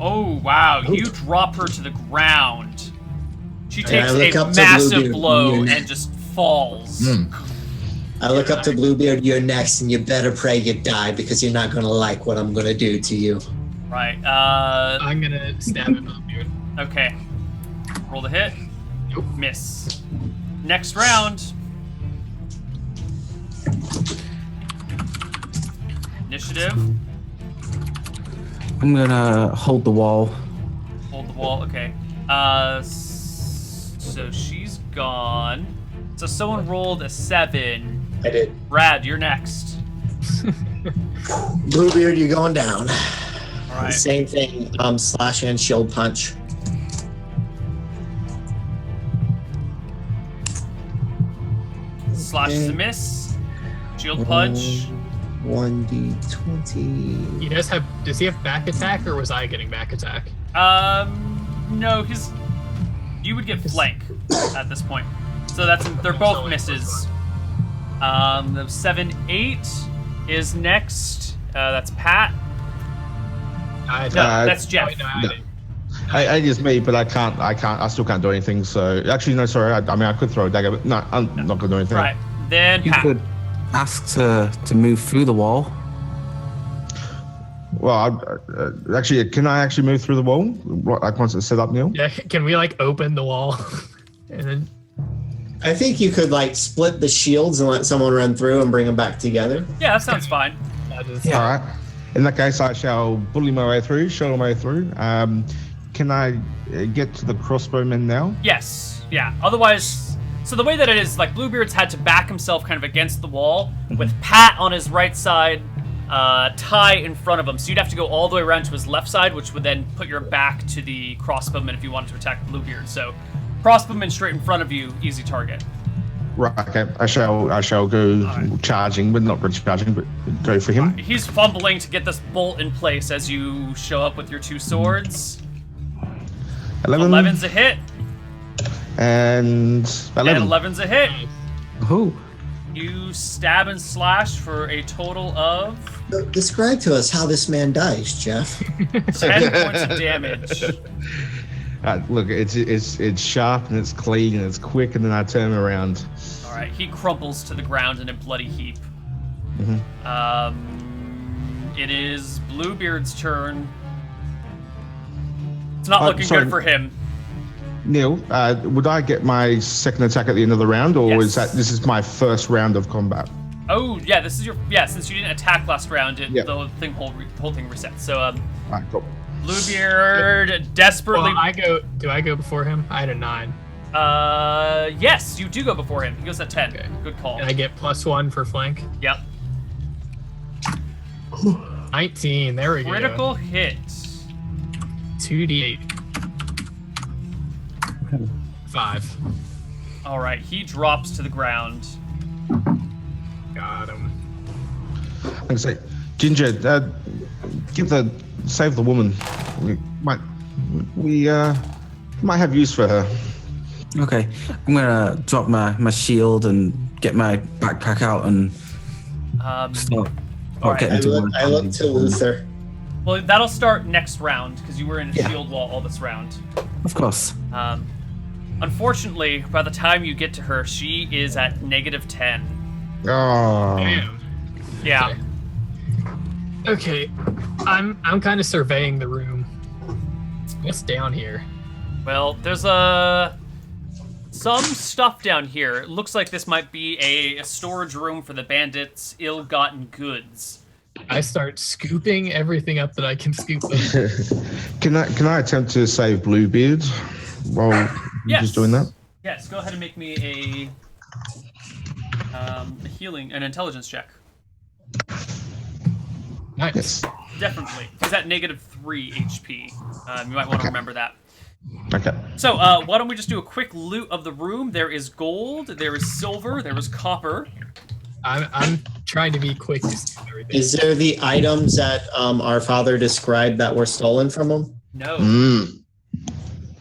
Oh, wow. You drop her to the ground. She takes a massive blow and just falls. I look up to Bluebeard, you're next, and you better pray you die because you're not going to like what I'm going to do to you. Right. I'm going to stab at Bluebeard. Okay. Roll the hit. Nope. Miss. Next round. Initiative. I'm gonna hold the wall. Hold the wall. Okay. So she's gone. So someone rolled a 7. I did. Brad, you're next. Bluebeard, you're going down. All right. Same thing. Slash and shield punch. Slash is a miss. Shield punch. 1d20. Does he have back attack, or was I getting back attack? No, you would get flank at this point. So they're both misses. The 7-8 is next. That's Pat. No, that's Jeff. I just me, but I still can't do anything. So actually, no, sorry. I mean, I could throw a dagger, but no, I'm not gonna do anything. Right. Then You Pat. could ask to move through the wall. Well, actually, can I actually move through the wall? Like once it's set up, Neil? Yeah, can we open the wall? And then I think you could split the shields and let someone run through and bring them back together. Yeah, that sounds fine. All right. In that case, I shall bully my way through, show my way through. Can I get to the crossbowmen now? Yes. Yeah. Otherwise, so the way that it is, Bluebeard's had to back himself kind of against the wall with Pat on his right side, Ty in front of him. So you'd have to go all the way around to his left side, which would then put your back to the crossbowman if you wanted to attack Bluebeard. So crossbowman straight in front of you, easy target. Right. Okay. I shall go charging, but not really charging, but go for him. He's fumbling to get this bolt in place as you show up with your 2 swords. 11. 11's a hit. And 11. And 11's a hit. Oh. You stab and slash for a total of Describe to us how this man dies, Jeff. 10 points of damage. Look, it's sharp and it's clean and it's quick, and then I turn around. All right, he crumples to the ground in a bloody heap. It is Bluebeard's turn. It's not looking sorry. good for him. Neil, would I get my second attack at the end of the round, or Yes. is that this is my first round of combat? Oh, yeah, this is your... Yeah, since you didn't attack last round, Yeah. the whole thing resets. So, Alright, cool. Bluebeard desperately... Well, do I go before him? I had a 9. Yes, you do go before him. He goes at 10. Okay. Good call. And I get +1 for flank. Yep. 19, there we go. Critical hit. 2d8. 5. All right, he drops to the ground. Got him. Like I say, Ginger, save the woman. We might have use for her. Okay, I'm gonna drop my shield and get my backpack out and start right. getting to I look to Luther. Well, that'll start next round because you were in a shield wall all this round. Of course. Unfortunately, by the time you get to her, she is at -10. Oh. Damn. Yeah. Okay. I'm kind of surveying the room. What's down here? Well, there's some stuff down here. It looks like this might be a storage room for the bandits' ill-gotten goods. I start scooping everything up that I can scoop up. Can I attempt to save Bluebeard while you're just doing that? Yes, go ahead and make me an intelligence check. Nice. Yes. Definitely. He's at -3 HP. You might want to remember that. Okay. So, why don't we just do a quick loot of the room? There is gold, there is silver, there is copper. I'm trying to be quick to steal everything. Is there the items that our father described that were stolen from him? No,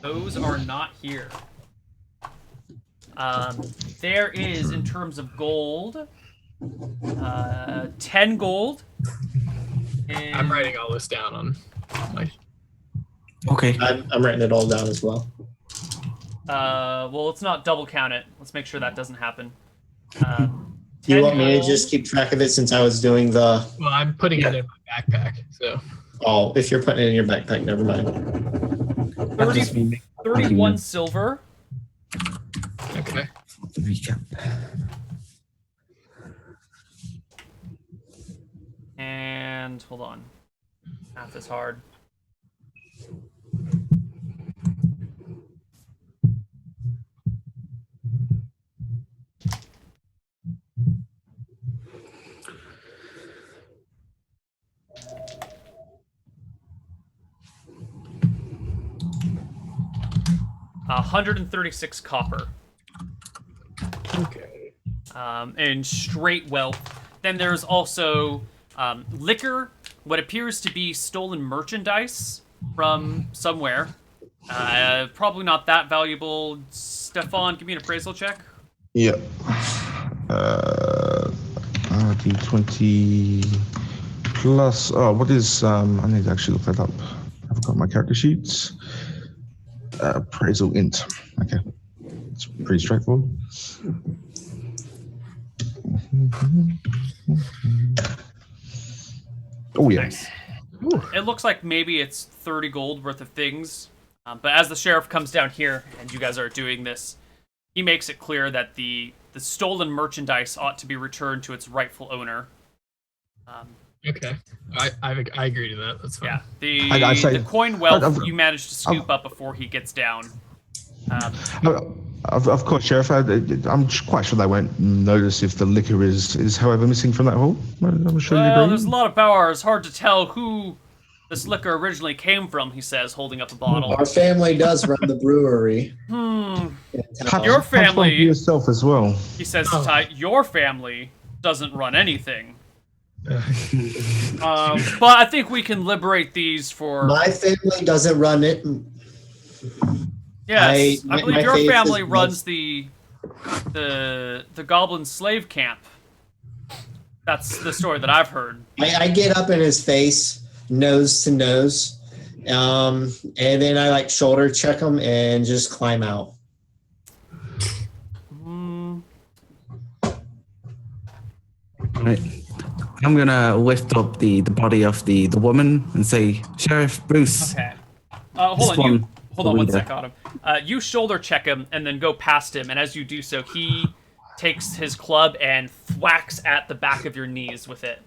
those are not here. There is, in terms of gold, 10 gold. And I'm writing all this down on my... Okay. I'm writing it all down as well. well, let's not double count it. Let's make sure that doesn't happen. Do you want me to just keep track of it since I was doing the... Well, I'm putting it in my backpack, so... Oh, if you're putting it in your backpack, never mind. 31 silver. Okay. Recap. And hold on. Math is hard. $136 copper. Okay. And straight wealth. Then there's also liquor, what appears to be stolen merchandise from somewhere. Probably not that valuable. Stefan, give me an appraisal check. Yep. D20 plus. Oh, what is? I need to actually look that up. I've got my character sheets. Appraisal int. Okay, it's pretty straightforward. Oh yeah. Nice. It looks like maybe it's 30 gold worth of things. But as the sheriff comes down here and you guys are doing this, he makes it clear that the stolen merchandise ought to be returned to its rightful owner. Okay. I agree to that. That's fine. Yeah. The coin wealth you managed to scoop up before he gets down. Of course, Sheriff. I'm quite sure they won't notice if the liquor is however missing from that hall. I'm sure you agree. There's a lot of power. It's hard to tell who this liquor originally came from, he says, holding up a bottle. Our family does run the brewery. Your family... yourself as well. He says, your family doesn't run anything. But I think we can liberate these for... My family doesn't run it. Yes, I believe your family is runs the goblin slave camp. That's the story that I've heard. I get up in his face, nose to nose, and then I like shoulder check him and just climb out. Right. I'm gonna lift up the body of the woman and say, Sheriff Bruce. Okay. Hold on one sec, Autumn. You shoulder check him and then go past him, and as you do so, he takes his club and thwacks at the back of your knees with it.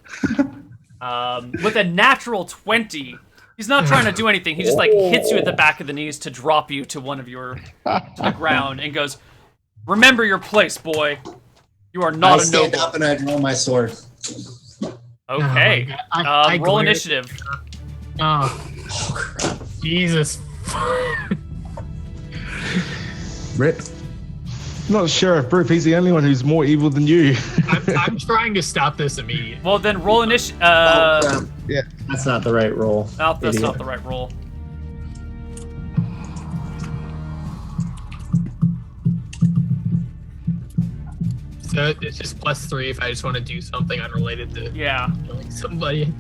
With a natural 20. He's not trying to do anything. He just like hits you at the back of the knees to drop you to the ground and goes, "Remember your place, boy. You are not a noble." I stand up and I draw my sword. Okay. I roll initiative. Oh, crap. Jesus. Rip. Not Sheriff Broof. He's the only one who's more evil than you. I'm trying to stop this immediately. Well, then roll initiative. Yeah. That's not the right roll. No, that's not the right roll. So it's just +3 if I just want to do something unrelated to killing somebody.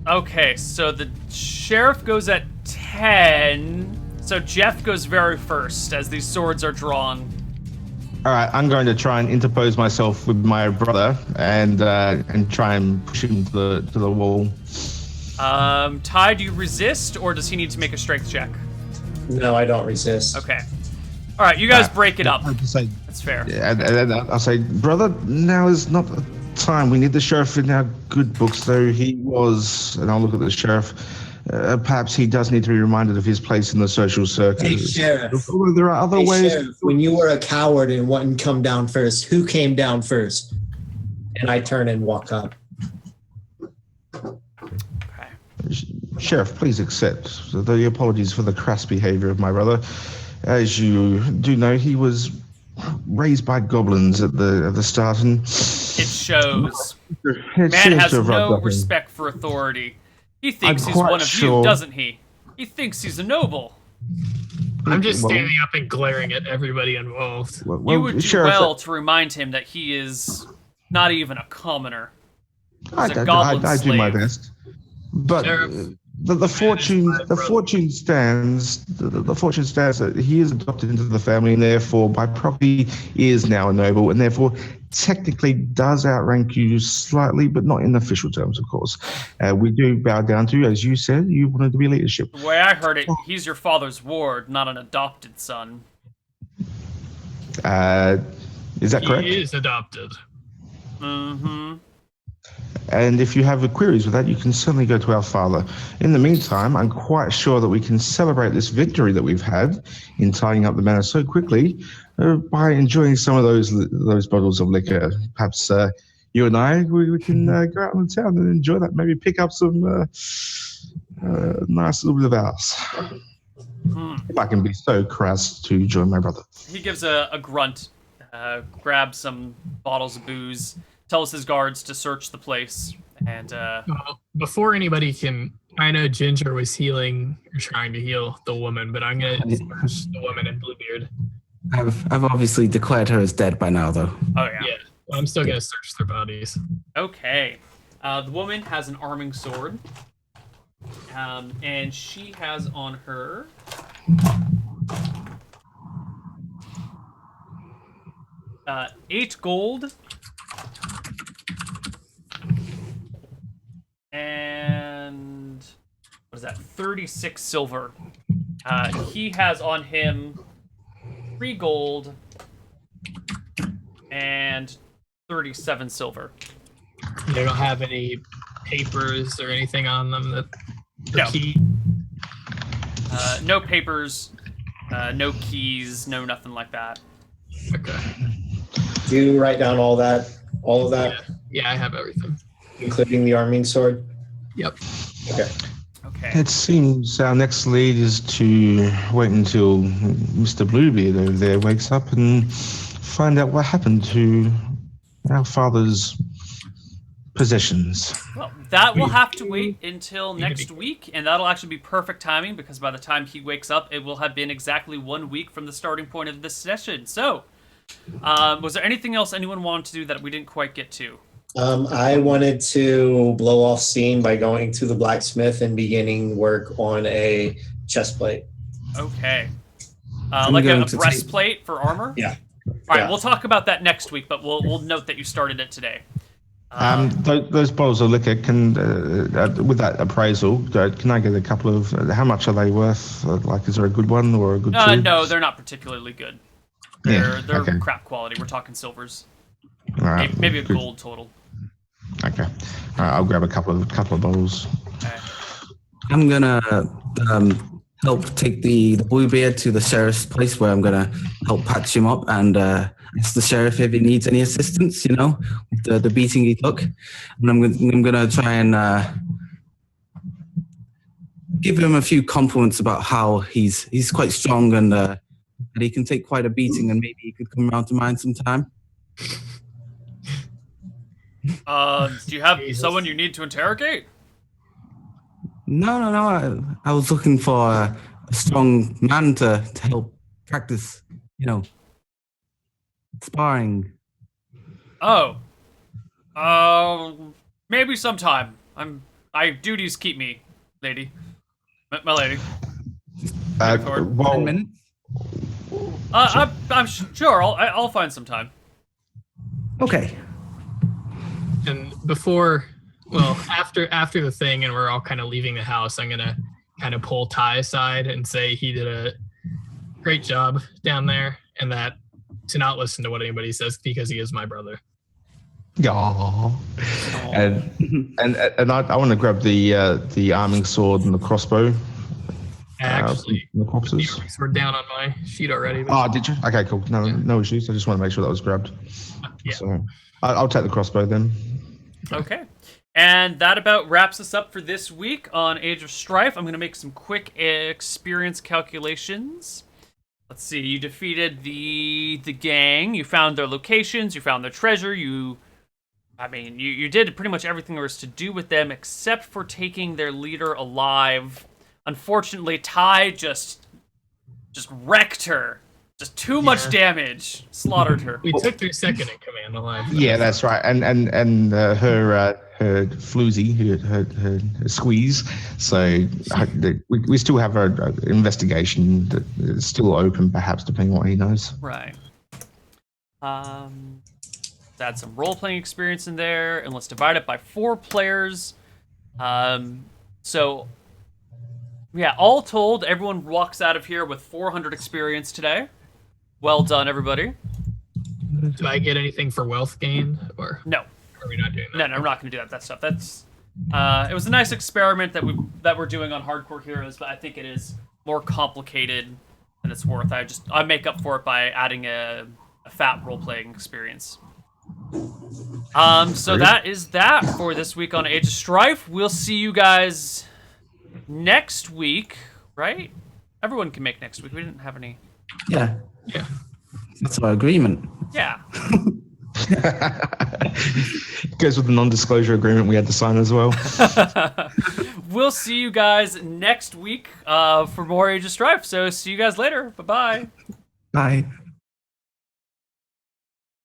Okay, so the sheriff goes at 10. So Jeff goes very first as these swords are drawn. All right, I'm going to try and interpose myself with my brother and try and push him to the wall. Ty, do you resist, or does he need to make a strength check? No, I don't resist. Okay. All right, you guys break it up. Say, That's fair. yeah, and I'll say, brother, now is not the time. We need the sheriff in our good books, though he was, and I'll look at the sheriff. Perhaps he does need to be reminded of his place in the social circle. Hey, Sheriff. There are other ways. Sheriff, when you were a coward and wouldn't come down first, who came down first? And I turn and walk up. Okay. Sheriff, please accept the apologies for the crass behavior of my brother. As you do know, he was raised by goblins at the start, and it shows. Man has no respect for authority. He thinks he's one of you, doesn't he? He thinks he's a noble. I'm just standing up and glaring at everybody involved. You would do well to remind him that he is not even a commoner. I do my best, but the fortune stands that he is adopted into the family, and therefore by property is now a noble, and therefore technically does outrank you slightly, but not in official terms, of course. We do bow down to, as you said, you wanted to be leadership. The way I heard it, he's your father's ward, not an adopted son. Is that correct? He is adopted. Mm-hmm. And if you have queries with that, you can certainly go to our father. In the meantime, I'm quite sure that we can celebrate this victory that we've had in tying up the manor so quickly by enjoying some of those bottles of liquor. Perhaps you and I, we can go out in the town and enjoy that. Maybe pick up some nice little bit of ours. If I can be so crass to join my brother. He gives a grunt, grabs some bottles of booze, tells his guards to search the place, and well, before anybody can, I know Ginger was healing or trying to heal the woman, but I'm gonna search the woman in Bluebeard. I've obviously declared her as dead by now, though. Oh yeah. Yeah, I'm still gonna search their bodies. Okay, the woman has an arming sword, and she has on her. $8 gold. And what is that? 36 silver. He has on him 3 gold and 37 silver. They don't have any papers or anything on them that No. key. No papers, no keys, no nothing like that. Okay. Do you write down all of that? Yeah, I have everything. Including the arming sword? Yep. Okay. Okay. It seems our next lead is to wait until Mr. Bluebeard over there wakes up and find out what happened to our father's possessions. Well, that will have to wait until next week, and that'll actually be perfect timing because by the time he wakes up, it will have been exactly 1 week from the starting point of this session. So, was there anything else anyone wanted to do that we didn't quite get to? I wanted to blow off steam by going to the blacksmith and beginning work on a chest plate. Okay. Like a breastplate for armor? Yeah. All right, we'll talk about that next week, but we'll note that you started it today. Those bottles of liquor can, with that appraisal, can I get a couple of? How much are they worth? Like, is there a good one or a good two? No, they're not particularly good. They're crap quality. We're talking silvers. Right, maybe a gold total. Okay, I'll grab a couple of bottles. Okay. I'm gonna help take the Bluebeard to the sheriff's place, where I'm gonna help patch him up and ask the sheriff if he needs any assistance. You know, with the beating he took, and I'm gonna try and give him a few compliments about how he's quite strong and that he can take quite a beating, and maybe he could come around to mine sometime. Do you have someone you need to interrogate? No. I was looking for a strong man to help practice, you know, sparring. Oh. Maybe sometime. My duties keep me, lady. My lady. 10 minutes? I'm sure. I'll find some time. Okay. And after the thing, and we're all kind of leaving the house, I'm gonna kind of pull Ty aside and say he did a great job down there, and that to not listen to what anybody says because he is my brother. Aww. And I want to grab the arming sword and the crossbow. Actually, the corpses. We're down on my sheet already. Oh, did you? Okay, cool. No issues. I just want to make sure that was grabbed. Yeah. So I'll take the crossbow then. Okay. And that about wraps us up for this week on Age of Strife. I'm going to make some quick experience calculations. Let's see. You defeated the gang. You found their locations. You found their treasure. You did pretty much everything there was to do with them except for taking their leader alive. Unfortunately, Ty just wrecked her. Just too much damage. Slaughtered her. We took their second in command alive. Yeah, that's right. And her floozy, her squeeze. So we still have an investigation that is still open, perhaps, depending on what he knows. Right. Add some role-playing experience in there, and let's divide it by 4 players. So, yeah, all told, everyone walks out of here with 400 experience today. Well done, everybody. Do I get anything for wealth gain, or no? Are we not doing that? No, we're not going to do that. That stuff. That's it was a nice experiment that we're doing on Hardcore Heroes, but I think it is more complicated than it's worth. I make up for it by adding a fat role-playing experience. So that is that for this week on Age of Strife. We'll see you guys next week, right? Everyone can make next week. We didn't have any. Yeah. That's our agreement. Yeah. Goes with the non-disclosure agreement we had to sign as well. We'll see you guys next week for more Age of Strife. So see you guys later. Bye-bye. Bye.